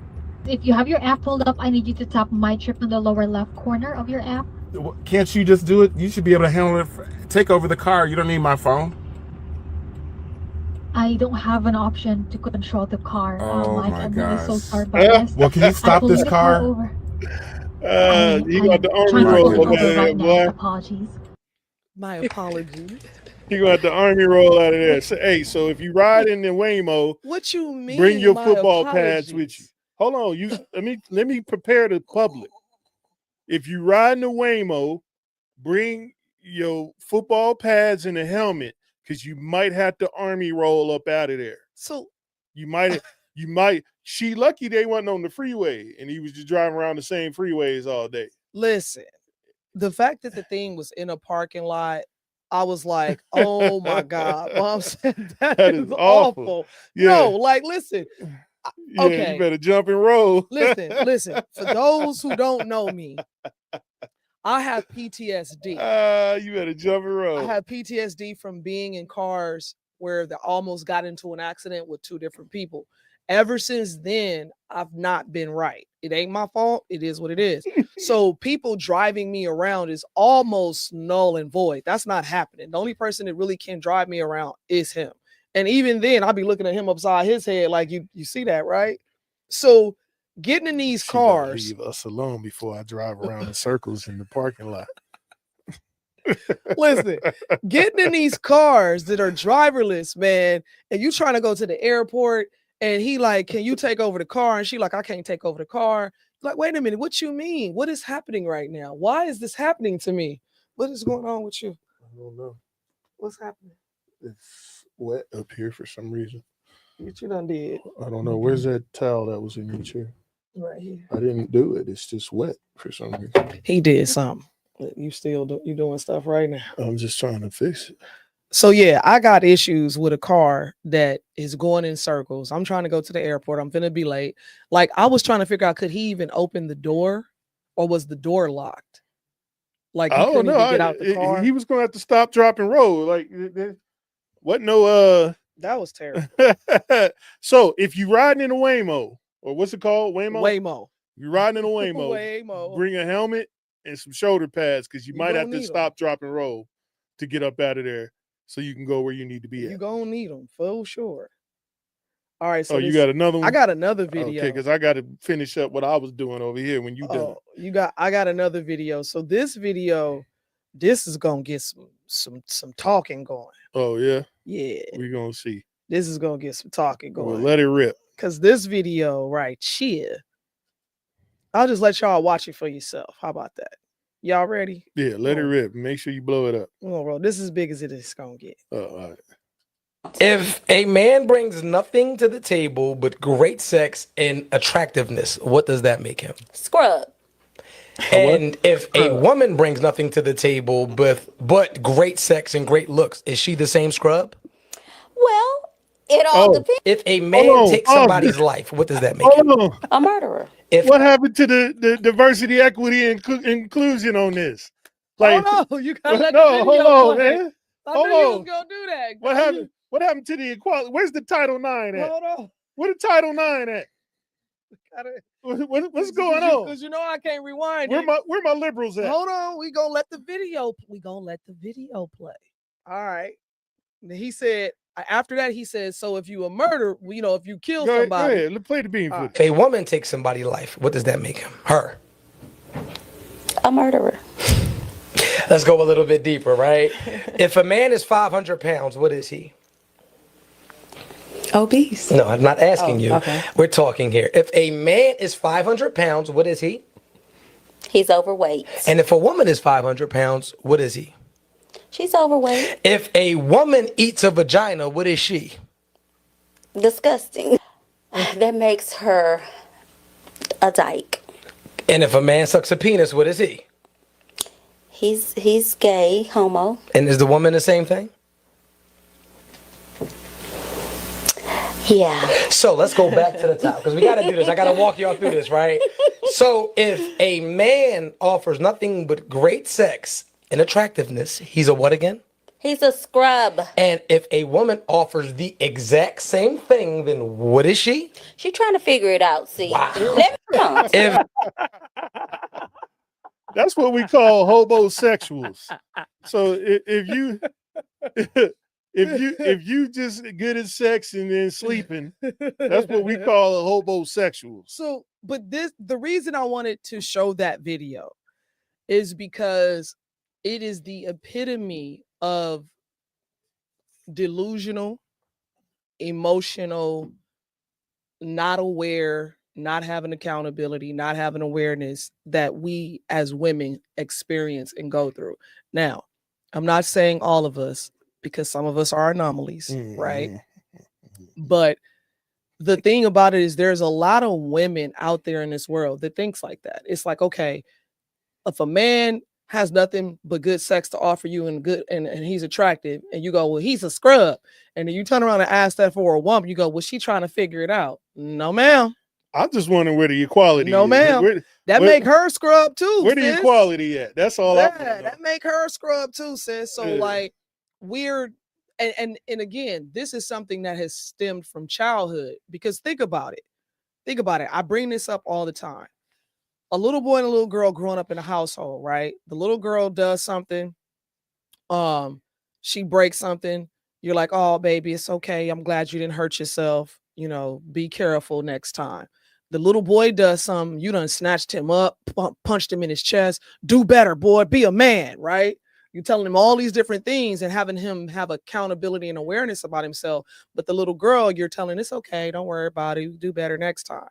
If you have your app pulled up, I need you to tap My Trip in the lower left corner of your app. Can't you just do it? You should be able to handle it. Take over the car. You don't need my phone. I don't have an option to control the car. Mike, I'm really so sorry about this. Well, can you stop this car? You got the army roll right now. Apologies. My apologies. You got the army roll out of there. So if you ride in the Waymo, what you mean? Bring your football pads with you. Hold on, let me prepare the public. If you ride in the Waymo, bring your football pads and a helmet because you might have to army roll up out of there. So you might. She lucky they wasn't on the freeway and he was just driving around the same freeways all day. Listen, the fact that the thing was in a parking lot, I was like, oh my God. Mom said that is awful. Yeah. No, like, listen. Yeah, Okay. you better jump and roll. Listen. For those who don't know me, I have PTSD. You better jump and roll. I have PTSD from being in cars where they almost got into an accident with two different people. Ever since then, I've not been right. It ain't my fault. It is what it is. So people driving me around is almost null and void. That's not happening. The only person that really can drive me around is him. And even then, I'll be looking at him upside his head like, you see that, right? So getting in these cars. Leave us alone before I drive around in circles in the parking lot. Listen, getting in these cars that are driverless, man, and you trying to go to the airport, and he like, can you take over the car? And she like, I can't take over the car. Like, wait a minute, what you mean? What is happening right now? Why is this happening to me? What is going on with you? I don't know. What's happening? It's wet up here for some reason. What you done did? I don't know. Where's that towel that was in your chair? Right here. I didn't do it. It's just wet for some reason. He did something. You still you doing stuff right now. I'm just trying to fix it. So yeah, I got issues with a car that is going in circles. I'm trying to go to the airport. I'm finna be late. Like, I was trying to figure out, could he even open the door, or was the door locked? Like, I don't know. Get out the car. He was gonna have to stop, drop, and roll. Like, what? No. That was terrible. So if you riding in a Waymo, or what's it called? Waymo. You're riding in a Waymo. Bring a helmet and some shoulder pads, because you might have to stop, drop, and roll to get up out of there, so you can go where you need to be at. You're gonna need them for sure. All right. So you got another one? I got another video. Okay, because I got to finish up what I was doing over here when you done. I got another video. So this video, this is gonna get some talking going. Oh yeah? Yeah. We're gonna see. This is gonna get some talking going. Well, let it rip. Because this video right here, I'll just let y'all watch it for yourself. How about that? Y'all ready? Yeah, let it rip. Make sure you blow it up. Oh, bro, this is as big as it is gonna get. Oh, all right. If a man brings nothing to the table but great sex and attractiveness, what does that make him? Scrub. And if a woman brings nothing to the table but great sex and great looks, is she the same scrub? Well, it all depends. If a man takes somebody's life, what does that make him? A murderer. What happened to the diversity, equity, and inclusion on this? Like, you gotta hold on, man. I knew you was gonna do that. What happened? What happened to the equality? Where's the Title IX at? Hold on. Where the Title IX at? What's going on? Because you know I can't rewind. Where my liberals at? Hold on, we gonna let the video play. All right. And he said, after that, he says, so if you a murder, if you kill somebody. Go ahead, let's play the bean footage. If a woman takes somebody's life, what does that make him? Her. A murderer. Let's go a little bit deeper, right? If a man is 500 pounds, what is he? Obese. No, I'm not asking you. Okay. We're talking here. If a man is 500 pounds, what is he? He's overweight. And if a woman is 500 pounds, what is he? She's overweight. If a woman eats a vagina, what is she? Disgusting. That makes her a dyke. And if a man sucks a penis, what is he? He's gay, homo. And is the woman the same thing? Yeah. So let's go back to the top, because we got to do this. I got to walk y'all through this, right? So if a man offers nothing but great sex and attractiveness, he's a what again? He's a scrub. And if a woman offers the exact same thing, then what is she? She's trying to figure it out, see. Wow. Let me know. That's what we call hobosexuals. So if you just good at sex and then sleeping, that's what we call a hobosexual. So, but the reason I wanted to show that video is because it is the epitome of delusional, emotional, not aware, not having accountability, not having awareness that we as women experience and go through. Now, I'm not saying all of us, because some of us are anomalies, right? But the thing about it is there's a lot of women out there in this world that thinks like that. It's like, okay, if a man has nothing but good sex to offer you and he's attractive, and you go, well, he's a scrub, and then you turn around and ask that for a woman, you go, well, she trying to figure it out. No, ma'am. I'm just wondering where the equality no, is. ma'am. That make her scrub too. Where the equality at? That's all. Yeah, that make her scrub too, sis. So like weird. And again, this is something that has stemmed from childhood, because think about it. I bring this up all the time. A little boy and a little girl growing up in a household, right? The little girl does something. She breaks something. You're like, oh, baby, it's okay. I'm glad you didn't hurt yourself. You know, be careful next time. The little boy does something. You done snatched him up, punched him in his chest. Do better, boy. Be a man, right? You're telling him all these different things and having him have accountability and awareness about himself. But the little girl, you're telling, it's okay. Don't worry about it. Do better next time.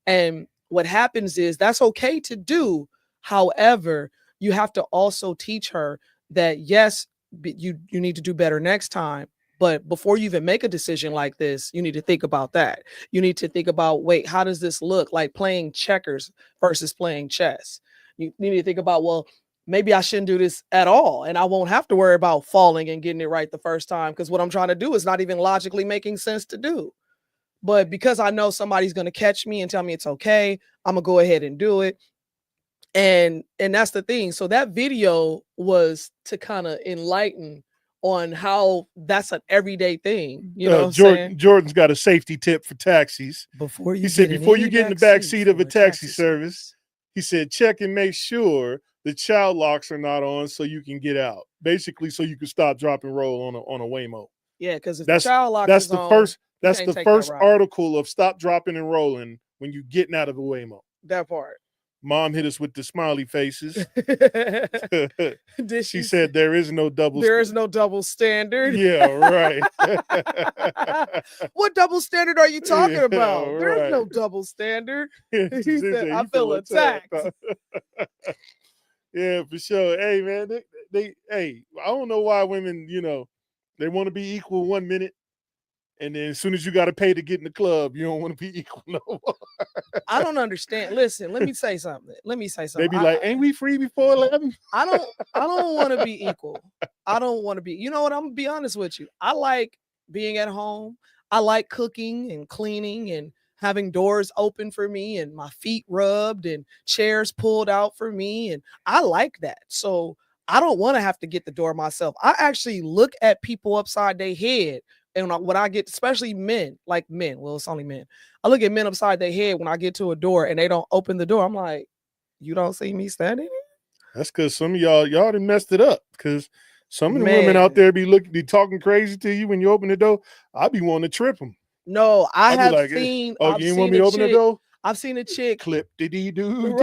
And what happens is that's okay to do. However, you have to also teach her that, yes, you need to do better next time. But before you even make a decision like this, you need to think about that. You need to think about, wait, how does this look like playing checkers versus playing chess? You need to think about, well, maybe I shouldn't do this at all. And I won't have to worry about falling and getting it right the first time, because what I'm trying to do is not even logically making sense to do. But because I know somebody's going to catch me and tell me it's okay, I'm going to go ahead and do it. And that's the thing. So that video was to kind of enlighten on how that's an everyday thing. You know, Jordan's got a safety tip for taxis. Before you get in the back seat of a taxi service, he said, check and make sure the child locks are not on so you can get out. Basically, so you can stop, drop, and roll on a Waymo. Yeah, because if the child lock is on, that's the first article of stop, dropping, and rolling when you're getting out of a Waymo. That part. Mom hit us with the smiley faces. She said there is no double standard. Yeah, right. What double standard are you talking about? Right. There's no double standard. He said, I feel attacked. Yeah, for sure. Hey, man, I don't know why women, they want to be equal 1 minute, and then as soon as you got to pay to get in the club, you don't want to be equal no more. I don't understand. Listen, let me say something. They be like, ain't we free before 11? I don't want to be equal. I don't want to be. You know what? I'm going to be honest with you. I like being at home. I like cooking and cleaning and having doors open for me and my feet rubbed and chairs pulled out for me. And I like that. So I don't want to have to get the door myself. I actually look at people upside their head. And when I get, especially men, well, it's only men. I look at men upside their head when I get to a door and they don't open the door. I'm like, you don't see me standing here? That's because some of y'all done messed it up. Because some of the women out there be talking crazy to you when you open the door. I be wanting to trip them. No, I've seen. Oh, you want me to open the door? I've seen a chick clip diddy do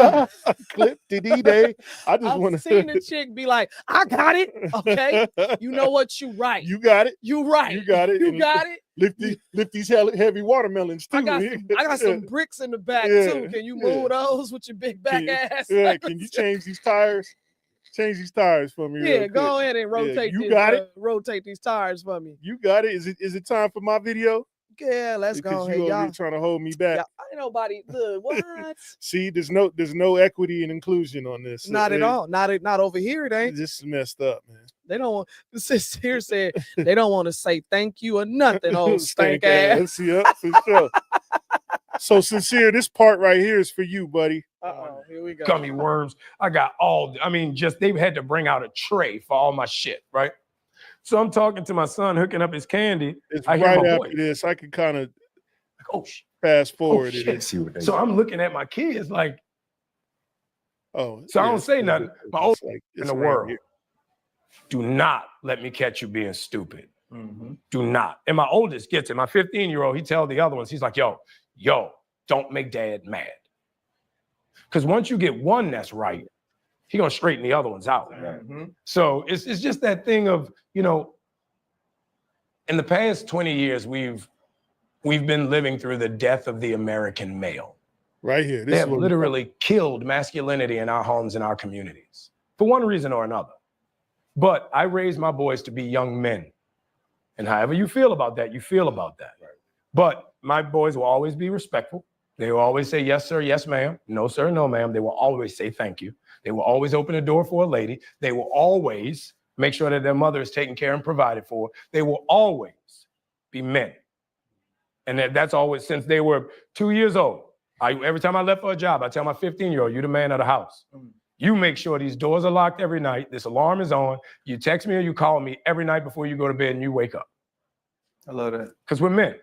clip diddy day. I just want to seen a chick be like, I got it. Okay, you know what? You right. You got it. You right. You got it. You got it. Lift these heavy watermelons too. I got some bricks in the back too. Can you move those with your big back ass? Yeah. Can you change these tires? Change these tires for me. Yeah, go ahead and rotate. You got it. Rotate these tires for me. You got it. Is it time for my video? Yeah, let's go. Because y'all trying to hold me back. Ain't nobody. Look, what? See, there's no equity and inclusion on this. Not at all. Not over here. It ain't. This is messed up, man. They don't want. This here said they don't want to say thank you or nothing. Old stank ass. Yeah, for sure. So Sincere, this part right here is for you, buddy. Here we go. Gummy worms. I got they had to bring out a tray for all my shit, right? So I'm talking to my son, hooking up his candy. It's right after this. I can kind of fast forward it. So I'm looking at my kids like, so I don't say nothing. My oldest in the world. Here. Do not let me catch you being stupid. Mm-hmm. Do not. And my oldest gets it. My 15-year-old, he tells the other ones, he's like, yo, don't make dad mad. Because once you get one that's right, he's going to straighten the other ones out. Mm-hmm. So it's just that thing of, in the past 20 years, we've been living through the death of the American male. Right here. They have literally killed masculinity in our homes and our communities for one reason or another. But I raised my boys to be young men. And however you feel about that, you feel about that. Right. But my boys will always be respectful. They will always say, yes, sir, yes, ma'am. No, sir, no, ma'am. They will always say thank you. They will always open the door for a lady. They will always make sure that their mother is taken care and provided for. They will always be men. And that's always since they were 2 years old. Every time I left for a job, I tell my 15-year-old, you're the man of the house. You make sure these doors are locked every night. This alarm is on. You text me or you call me every night before you go to bed and you wake up. I love that. Because we're men.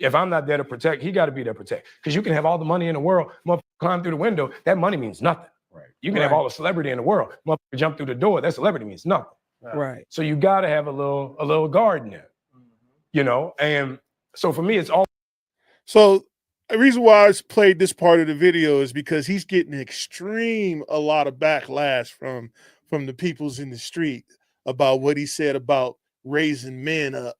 If I'm not there to protect, he got to be there to protect. Because you can have all the money in the world, motherfucker climb through the window, that money means nothing. Right. You can have all the celebrity in the world, motherfucker jump through the door, that celebrity means nothing. Right. So you got to have a little guard in there, you know? And so for me, it's all. So the reason why I played this part of the video is because he's getting a lot of backlash from the peoples in the street about what he said about raising men up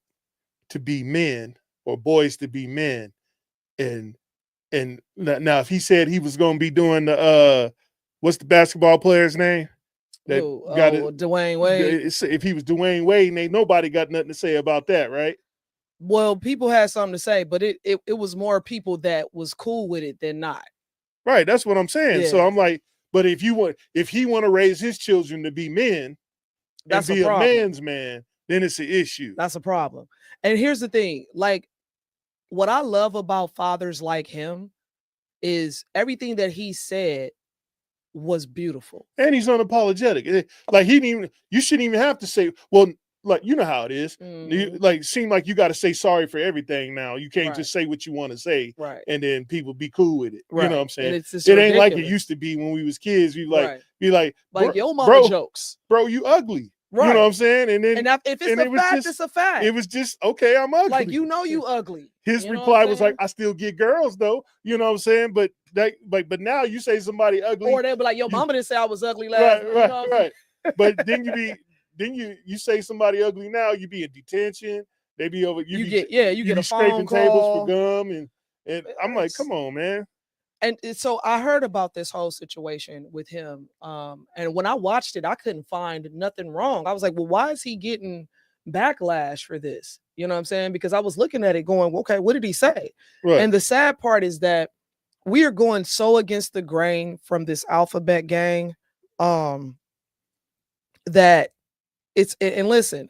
to be men or boys to be men. And now if he said he was going to be doing the what's the basketball player's name? Dwayne Wade. If he was Dwayne Wade, ain't nobody got nothing to say about that, right? Well, people had something to say, but it was more people that was cool with it than not. Right, that's what I'm saying. Yeah. So I'm like, but if he want to raise his children to be men, that's and be a man's man, then it's an issue. That's a problem. And here's the thing, like what I love about fathers like him is everything that he said was beautiful. And he's unapologetic. Like you shouldn't even have to say, well, like, you know how it is. You, like, seem like you got to say sorry for everything now. You can't just say what you want to say, and then people be cool with it. You know what I'm saying? It ain't like it used to be when we was kids. We be like your mama jokes, bro, you ugly. You know what I'm saying? And then if it's a fact, it's a fact. It was just, okay, I'm ugly. Like, you know, you ugly. His reply was like, I still get girls though. You know what I'm saying? But but now you say somebody ugly, or they'll be like, your mama didn't say I was ugly last. Right. But then you say somebody ugly now, you be in detention. They be over. You get a phone call. Tables for gum, and I'm like, come on, man. And so I heard about this whole situation with him. And when I watched it, I couldn't find nothing wrong. I was like, well, why is he getting backlash for this? You know what I'm saying? Because I was looking at it going, okay, what did he say? Right. And the sad part is that we are going so against the grain from this alphabet gang that and listen,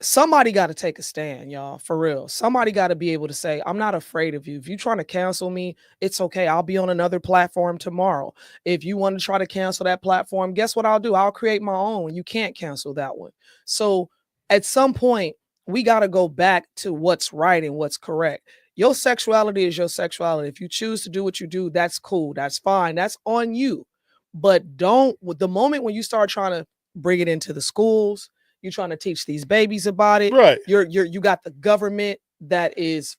somebody got to take a stand, y'all, for real. Somebody got to be able to say, I'm not afraid of you. If you're trying to cancel me, it's okay. I'll be on another platform tomorrow. If you want to try to cancel that platform, guess what I'll do? I'll create my own. You can't cancel that one. So at some point, we got to go back to what's right and what's correct. Your sexuality is your sexuality. If you choose to do what you do, that's cool. That's fine. That's on you. But don't, with the moment when you start trying to bring it into the schools, you're trying to teach these babies about it. Right. You got the government that is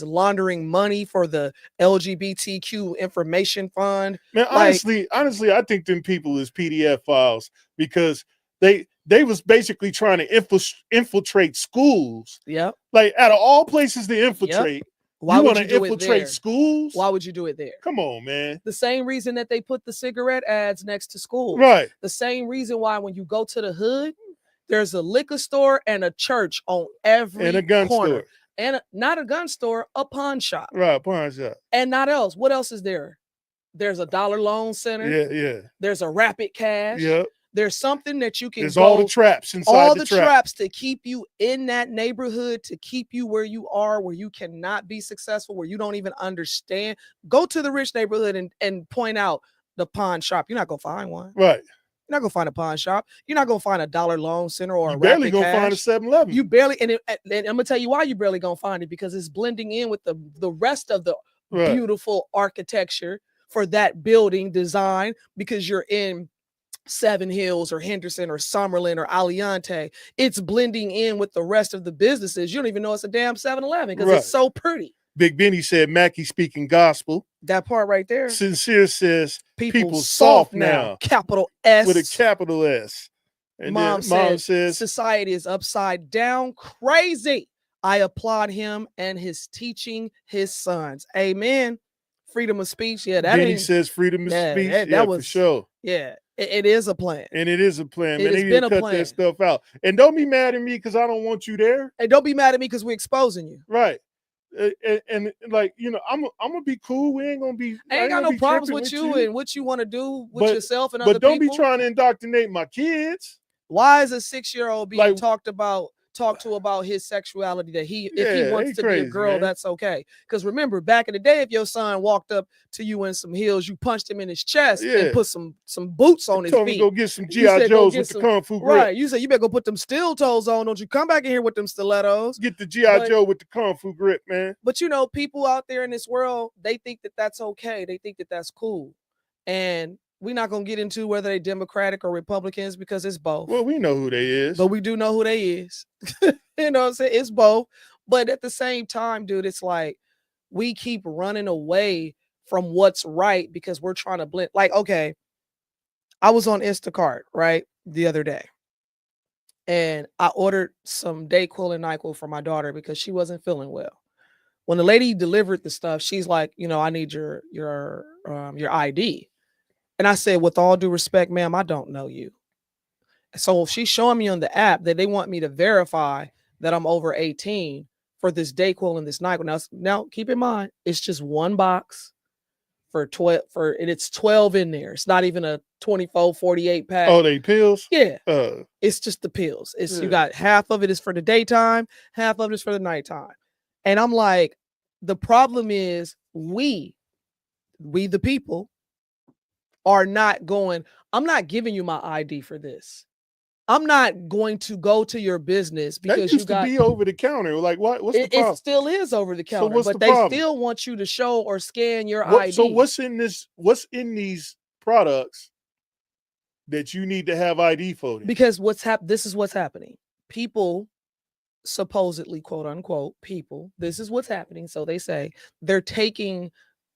laundering money for the LGBTQ information fund. Man, honestly, I think them people is PDF files, because they was basically trying to infiltrate schools. Yep. Like, out of all places to infiltrate, why would you infiltrate schools? Why would you do it there? Come on, man. The same reason that they put the cigarette ads next to schools. Right. The same reason why when you go to the hood, there's a liquor store and a church on every and a gun corner. Store. And not a gun store, a pawn shop. Right, pawn shop. And not else. What else is there? There's a dollar loan center. Yeah. There's a rapid cash. Yep. There's something that you can There's all the traps inside all the traps to keep you in that neighborhood, to keep you where you are, where you cannot be successful, where you don't even understand. Go to the rich neighborhood and point out the pawn shop. You're not going to find one. Right. You're not gonna find a pawn shop. You're not gonna find a dollar loan center or you barely gonna find a 7-Eleven. You barely, and I'm gonna tell you why you barely gonna find it, because it's blending in with the rest of the beautiful architecture for that building design, because you're in Seven Hills or Henderson or Summerlin or Aliante. It's blending in with the rest of the businesses. You don't even know it's a damn 7-Eleven because it's so pretty. Big Benny said Mackie speaking gospel. That part right there. Sincere says people soft now. Capital S. With a capital S. And Mom says society is upside down crazy. I applaud him and his teaching his sons. Amen. Freedom of speech. Yeah, that Benny says freedom of speech. That was for sure. Yeah, it is a plan. And it is a plan, man. It has been a plan. That stuff out. And don't be mad at me because I don't want you there. And don't be mad at me because we're exposing you. Right. and like, you know, I'm gonna be cool. We ain't gonna be. I ain't got no problems with you and what you want to do with yourself and other people. But don't be trying to indoctrinate my kids. Why is a 6-year-old being talked to about his sexuality that if he wants to be a girl, man, that's okay? Because remember, back in the day, if your son walked up to you in some heels, you punched him in his chest and put some boots on his feet. Told him go get some G.I. Joes with the Kung Fu grip. Right. You said you better go put them steel toes on. Don't you come back in here with them stilettos. Get the G.I. Joe with the Kung Fu grip, man. But you know, people out there in this world, they think that that's okay. They think that that's cool. And we're not going to get into whether they Democratic or Republicans because it's both. Well, we know who they is. But we do know who they is. You know what I'm saying? It's both. But at the same time, dude, it's like we keep running away from what's right because we're trying to blend. Like, okay, I was on Instacart, right, the other day. And I ordered some Dayquil and NyQuil for my daughter because she wasn't feeling well. When the lady delivered the stuff, she's like, you know, I need your ID. And I said, with all due respect, ma'am, I don't know you. So she's showing me on the app that they want me to verify that I'm over 18 for this Dayquil and this NyQuil. Now keep in mind, it's just one box for 12 and it's 12 in there. It's not even a 24, 48 pack. Oh, they pills? Yeah. It's just the pills. You got half of it is for the daytime, half of it is for the nighttime. And I'm like, the problem is we the people are not going, I'm not giving you my ID for this. I'm not going to go to your business because that used to be over the counter. Like, what's the problem? It still is over the counter, so but they still want you to show or scan your ID. So what's in these products that you need to have ID for? Because this is what's happening. People supposedly, quote unquote, people, this is what's happening. So they say they're taking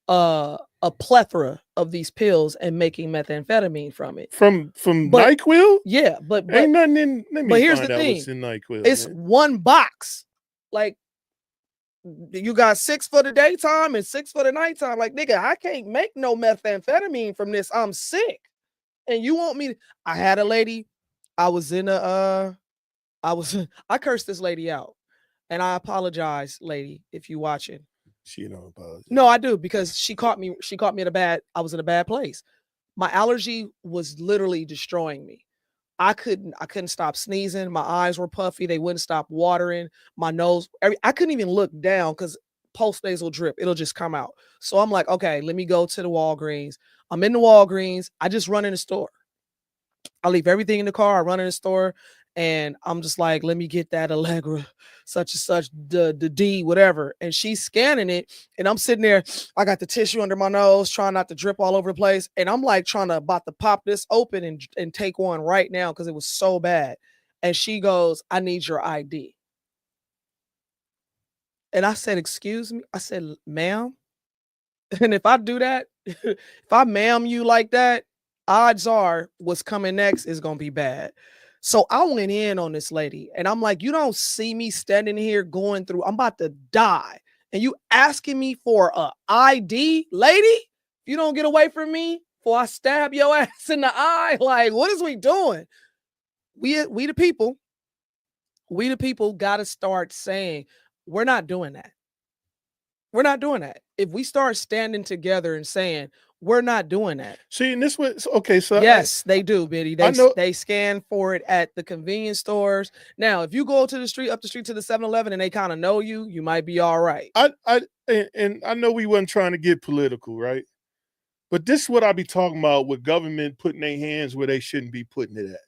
a plethora of these pills and making methamphetamine from it. From NyQuil? Yeah, but ain't nothing in. But here's the thing: what's in NyQuil, it's one box. Like you got 6 for the daytime and 6 for the nighttime. Like, nigga, I can't make no methamphetamine from this. I'm sick, and you want me to? I had a lady. I cursed this lady out, and I apologize, lady, if you watching. She don't apologize. No, I do, because she caught me I was in a bad place. My allergy was literally destroying me. I couldn't stop sneezing. My eyes were puffy. They wouldn't stop watering. My nose, I couldn't even look down because post-nasal drip, it'll just come out. So I'm like, okay, let me go to the Walgreens. I'm in the Walgreens. I just run in the store. I leave everything in the car. I run in the store. And I'm just like, let me get that Allegra, such and such, the D, whatever. And she's scanning it. And I'm sitting there. I got the tissue under my nose, trying not to drip all over the place. And I'm like about to pop this open and take one right now because it was so bad. And she goes, I need your ID. And I said, excuse me? I said, ma'am? And if I do that, if I ma'am you like that, odds are what's coming next is going to be bad. So I went in on this lady and I'm like, you don't see me standing here going through, I'm about to die. And you asking me for a ID, lady? If you don't get away from me before I stab your ass in the eye, like, what is we doing? We the people got to start saying, we're not doing that. We're not doing that. If we start standing together and saying, we're not doing that. See, and this was okay. So yes, they do, Biddy. They scan for it at the convenience stores. Now, if you go to the street, up the street to the 7-Eleven, and they kind of know you might be all right. And I know we wasn't trying to get political, right? But this is what I be talking about with government putting their hands where they shouldn't be putting it at.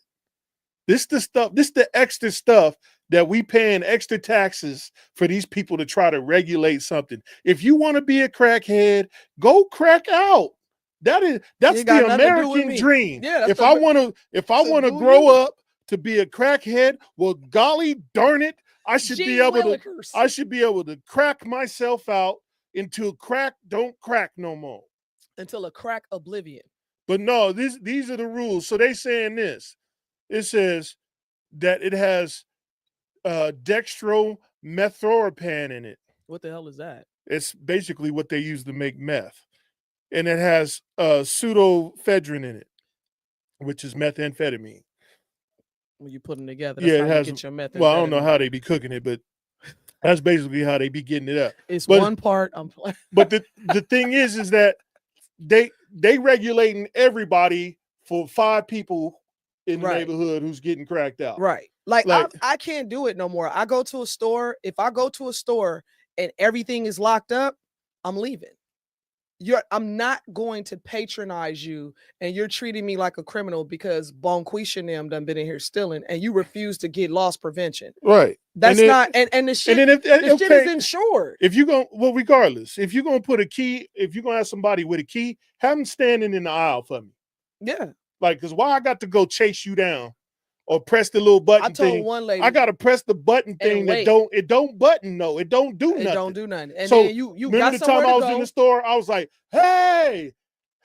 This the extra stuff that we paying extra taxes for these people to try to regulate something. If you want to be a crackhead, go crack out. That's the American dream. Yeah, if I want to grow up to be a crackhead, well, golly darn it, I should be able to crack myself out until crack don't crack no more. Until a crack oblivion. But no, these are the rules. So they saying this. It says that it has dextromethorphan in it. What the hell is that? It's basically what they use to make meth. And it has pseudoephedrine in it, which is methamphetamine. When you put them together, that's how you get your methamphetamine. Well, I don't know how they be cooking it, but That's basically how they be getting it up. It's one part. I'm playing. But the thing is that they regulating everybody for 5 people in the neighborhood who's getting cracked out. Right. Like I can't do it no more. I go to a store. If I go to a store and everything is locked up, I'm leaving. I'm not going to patronize you, and you're treating me like a criminal because Bonquisha and them done been in here stealing, and you refuse to get loss prevention. Right. That's and the shit. The shit is insured. If you go, well, regardless, if you're gonna put a key, if you're gonna have somebody with a key, have them standing in the aisle for me. Yeah. Like, because why I got to go chase you down or press the little button I told thing? one lady, I gotta press the button thing that don't button. No, it don't do nothing. It don't do nothing. And so then you remember got the time I was go. in the store, I was like, hey.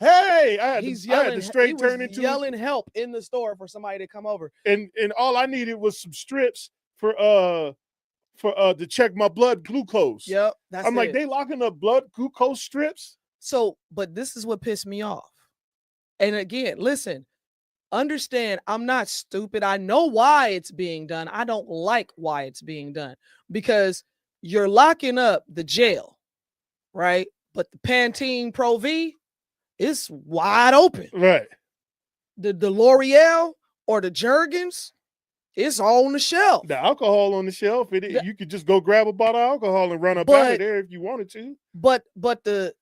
I had yelling, to straight he was turn into yelling help in the store for somebody to come over. And all I needed was some strips for to check my blood glucose. Yep. That's I'm like, they locking up blood glucose strips. So, but this is what pissed me off. And again, listen, understand, I'm not stupid. I know why it's being done. I don't like why it's being done because you're locking up the jail, right? But the Pantene Pro V is wide open. Right. The L'Oreal or the Jergens, it's all on the shelf. The alcohol on the shelf, you could just go grab a bottle of alcohol and run up out of there if you wanted to. But the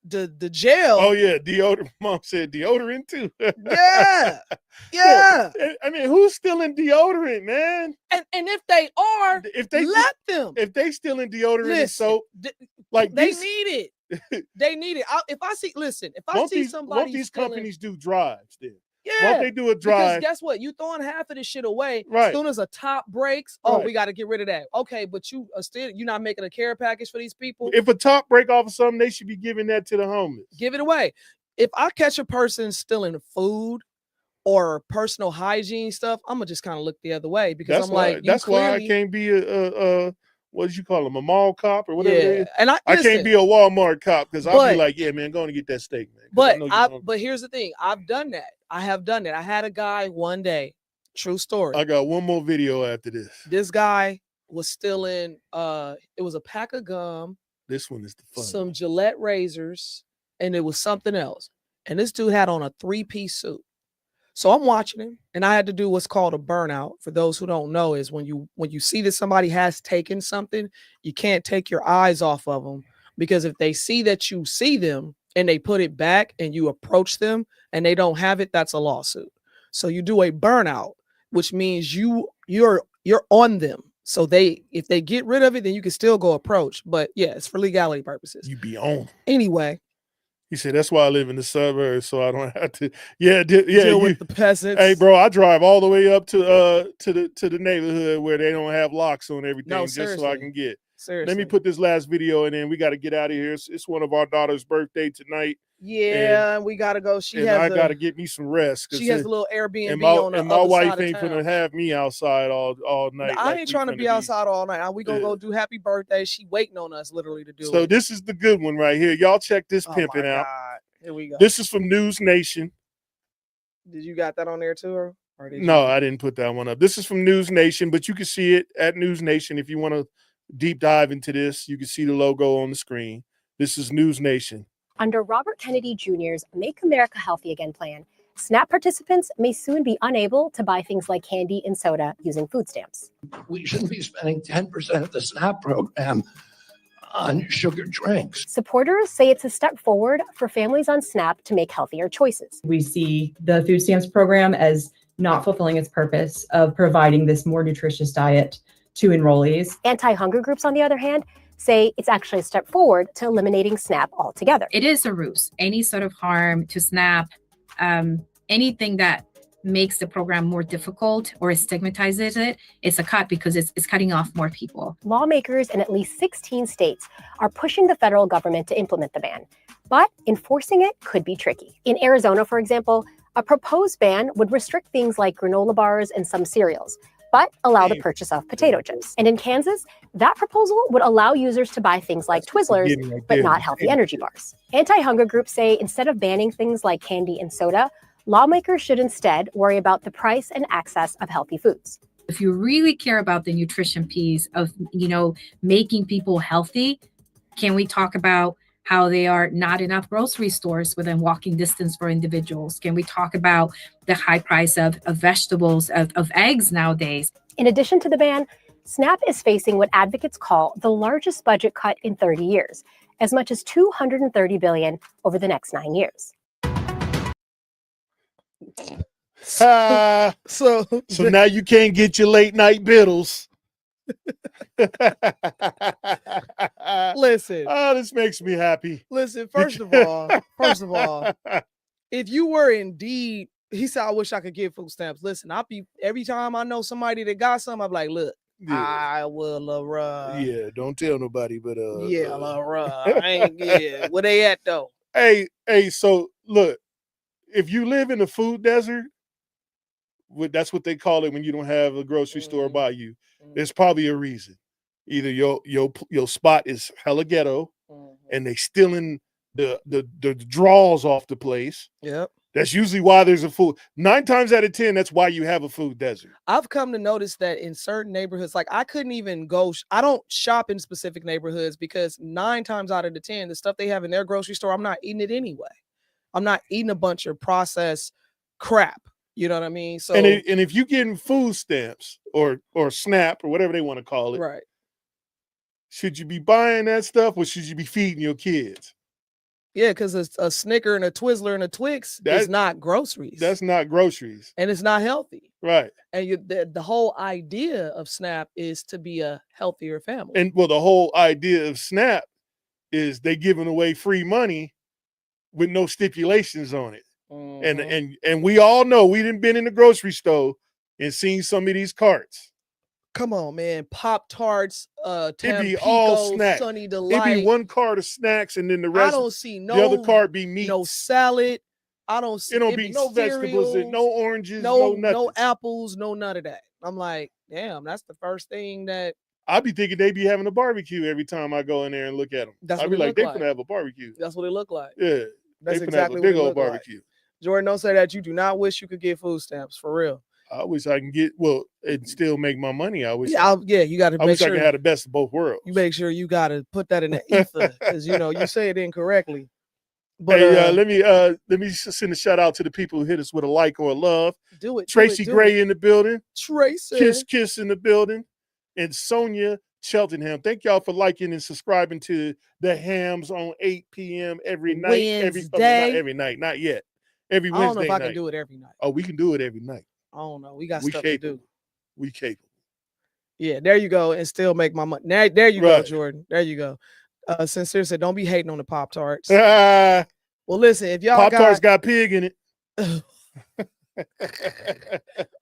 gel. Oh yeah, deodorant. Mom said deodorant too. Yeah. Yeah. I mean, who's stealing deodorant, man? And if they are, let them. If they stealing deodorant and soap, like they need it. They need it. If I see somebody, won't these companies do drives then? Yeah, won't they do a drive? Because guess what? You throwing half of this shit away. Right. As soon as a top breaks, we got to get rid of that. Okay, but you're not making a care package for these people. If a top break off of something, they should be giving that to the homeless. Give it away. If I catch a person stealing food or personal hygiene stuff, I'm gonna just kind of look the other way because that's why I can't be a what did you call them, a mall cop or whatever? Yeah, and I can't be a Walmart cop because I'll be like, yeah, man, go and get that steak, man. But here's the thing, I've done that. I have done it. I had a guy one day, true story. I got one more video after this. This guy was stealing, it was a pack of gum. This one is the fun. Some Gillette razors, and it was something else. And this dude had on a 3-piece suit. So I'm watching him, and I had to do what's called a burnout. For those who don't know, is when you see that somebody has taken something, you can't take your eyes off of them, because if they see that you see them and they put it back and you approach them and they don't have it, that's a lawsuit. So you do a burnout, which means you're on them. So if they get rid of it, then you can still go approach. But yeah, it's for legality purposes. You be on. Anyway. He said, that's why I live in the suburbs, so I don't have to. Deal with the peasants. Hey, bro, I drive all the way up to the neighborhood where they don't have locks on everything, just so I can get. Seriously. Let me put this last video, and then we got to get out of here. It's one of our daughter's birthday tonight. Yeah, and we got to go. I got to get me some rest. She has a little Airbnb and my wife ain't finna have me outside all night. I ain't trying to be outside all night. We gonna go do happy birthday. She waiting on us literally to do it. So this is the good one right here. Y'all check this pimping out. Here we go. This is from News Nation. Did you got that on there too? Or no, I didn't put that one up. This is from News Nation, but you can see it at News Nation. If you want to deep dive into this, you can see the logo on the screen. This is News Nation. Under Robert Kennedy Jr.'s Make America Healthy Again plan, SNAP participants may soon be unable to buy things like candy and soda using food stamps. We shouldn't be spending 10% of the SNAP program on sugar drinks. Supporters say it's a step forward for families on SNAP to make healthier choices. We see the food stamps program as not fulfilling its purpose of providing this more nutritious diet to enrollees. Anti-hunger groups, on the other hand, say it's actually a step forward to eliminating SNAP altogether. It is a ruse. Any sort of harm to SNAP, anything that makes the program more difficult or stigmatizes it, it's a cut because it's cutting off more people. Lawmakers in at least 16 states are pushing the federal government to implement the ban, but enforcing it could be tricky. In Arizona, for example, a proposed ban would restrict things like granola bars and some cereals, but allow the purchase of potato chips. And in Kansas, that proposal would allow users to buy things like Twizzlers, but not healthy energy bars. Anti-hunger groups say instead of banning things like candy and soda, lawmakers should instead worry about the price and access of healthy foods. If you really care about the nutrition piece of, making people healthy, can we talk about how there are not enough grocery stores within walking distance for individuals? Can we talk about the high price of vegetables, of eggs nowadays? In addition to the ban, SNAP is facing what advocates call the largest budget cut in 30 years, as much as $230 billion over the next 9 years. So now you can't get your late night biddles. Listen. Oh, this makes me happy. Listen, first of all, if you were indeed, he said, I wish I could get food stamps. Listen, every time I know somebody that got some, I'm like, look, I will, yeah, don't tell nobody, but I ain't, yeah. Where they at though? Hey, so look, if you live in a food desert, that's what they call it when you don't have a grocery store by you. There's probably a reason. Either your spot is hella ghetto, and they stealing the draws off the place. Yep. That's usually why there's a food. 9 times out of 10, that's why you have a food desert. I've come to notice that in certain neighborhoods, like I couldn't even go. I don't shop in specific neighborhoods because 9 times out of the 10, the stuff they have in their grocery store, I'm not eating it anyway. I'm not eating a bunch of processed crap. You know what I mean? So and if you're getting food stamps or SNAP or whatever they want to call it, right? Should you be buying that stuff or should you be feeding your kids? Yeah, because a Snicker and a Twizzler and a Twix is not groceries. That's not groceries, and it's not healthy, right? And the whole idea of SNAP is to be a healthier family. And well, the whole idea of SNAP is they giving away free money with no stipulations on it. And we all know we done been in the grocery store and seen some of these carts. Come on, man. Pop-Tarts, It'd Tampico, be all snacks. Sunny Delight. It'd be one cart of snacks and then the rest. I don't see the other cart be meat. No salad. I don't see. It don't be no vegetables, no oranges, no nothing. No apples, no none of that. I'm like, damn, that's the first thing that I be thinking they be having a barbecue every time I go in there and look at them. I be like, they gonna have a barbecue. That's what it look like. Yeah, that's they exactly have a big what it old barbecue. Like. Jordan, don't say that you do not wish you could get food stamps for real. I wish I can get and still make my money. I wish. Yeah, you got to. I wish I could have the best of both worlds. You make sure you got to put that in the ether because you say it incorrectly. But hey, let me send a shout out to the people who hit us with a like or a love. Do it. Tracy Gray in the building. Tracy. Kiss in the building, and Sonia Cheltenham. Thank y'all for liking and subscribing to the Hams on 8 p.m. every night. Wednesday. Not every night, not yet. Every Wednesday. I don't know if night. I can do it every night. Oh, we can do it every night. I don't know. We got stuff to do. We capable. Yeah, there you go, and still make my money. There you go, Jordan. There you go. Sincere said, don't be hating on the Pop-Tarts. Well, listen, if y'all Pop-Tarts got pig in it.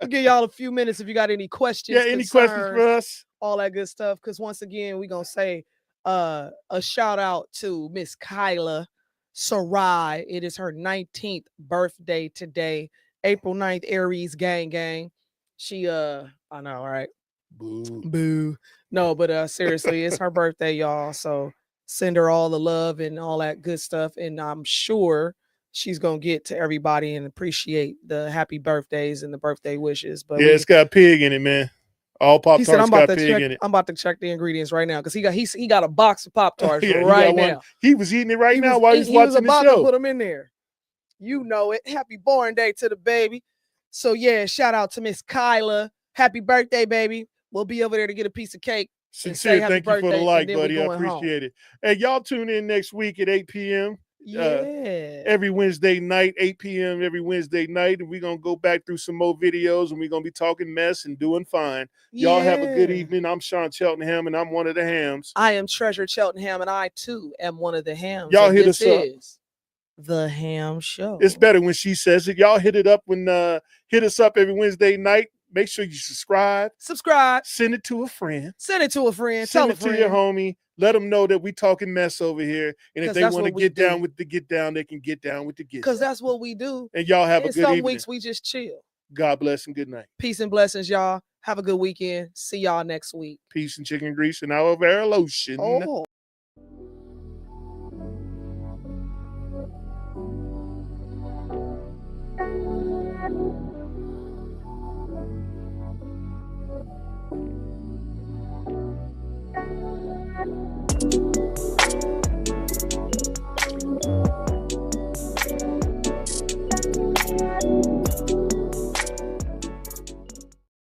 I'll give y'all a few minutes if you got any questions. Yeah, any questions for us? All that good stuff. Because once again, we're gonna say a shout out to Miss Kyla Sarai. It is her 19th birthday today. April 9th, Aries gang. She I know, right? Boo. No, but seriously, it's her birthday, y'all. So send her all the love and all that good stuff. And I'm sure she's gonna get to everybody and appreciate the happy birthdays and the birthday wishes. But yeah, it's got pig in it, man. All Pop-Tarts got pig in it. I'm about to check the ingredients right now because he got a box of Pop-Tarts right now. He was eating it right now while he's watching the show. He was about to put them in there. You know it. Happy born day to the baby. So yeah, shout out to Miss Kyla. Happy birthday, baby. We'll be over there to get a piece of cake. Sincere, thank you for the like, buddy. I appreciate it. Hey, y'all tune in next week at 8 p.m. Yeah. Every Wednesday night, 8 p.m. every Wednesday night. And we're going to go back through some more videos and we're going to be talking mess and doing fine. Y'all have a good evening. I'm Sean Cheltenham and I'm one of the Hams. I am Treasure Cheltenham and I too am one of the Hams. Y'all hit us up. The Ham Show. It's better when she says it. Y'all hit it up hit us up every Wednesday night. Make sure you subscribe. Send it to a friend. Send it to a friend. Send it to your homie. Let them know that we talking mess over here. And if they want to get down with the get down, they can get down with the get down. Because that's what we do. And y'all have a good evening. Some weeks we just chill. God bless and good night. Peace and blessings, y'all. Have a good weekend. See y'all next week. Peace and chicken grease and aloe vera lotion. Oh.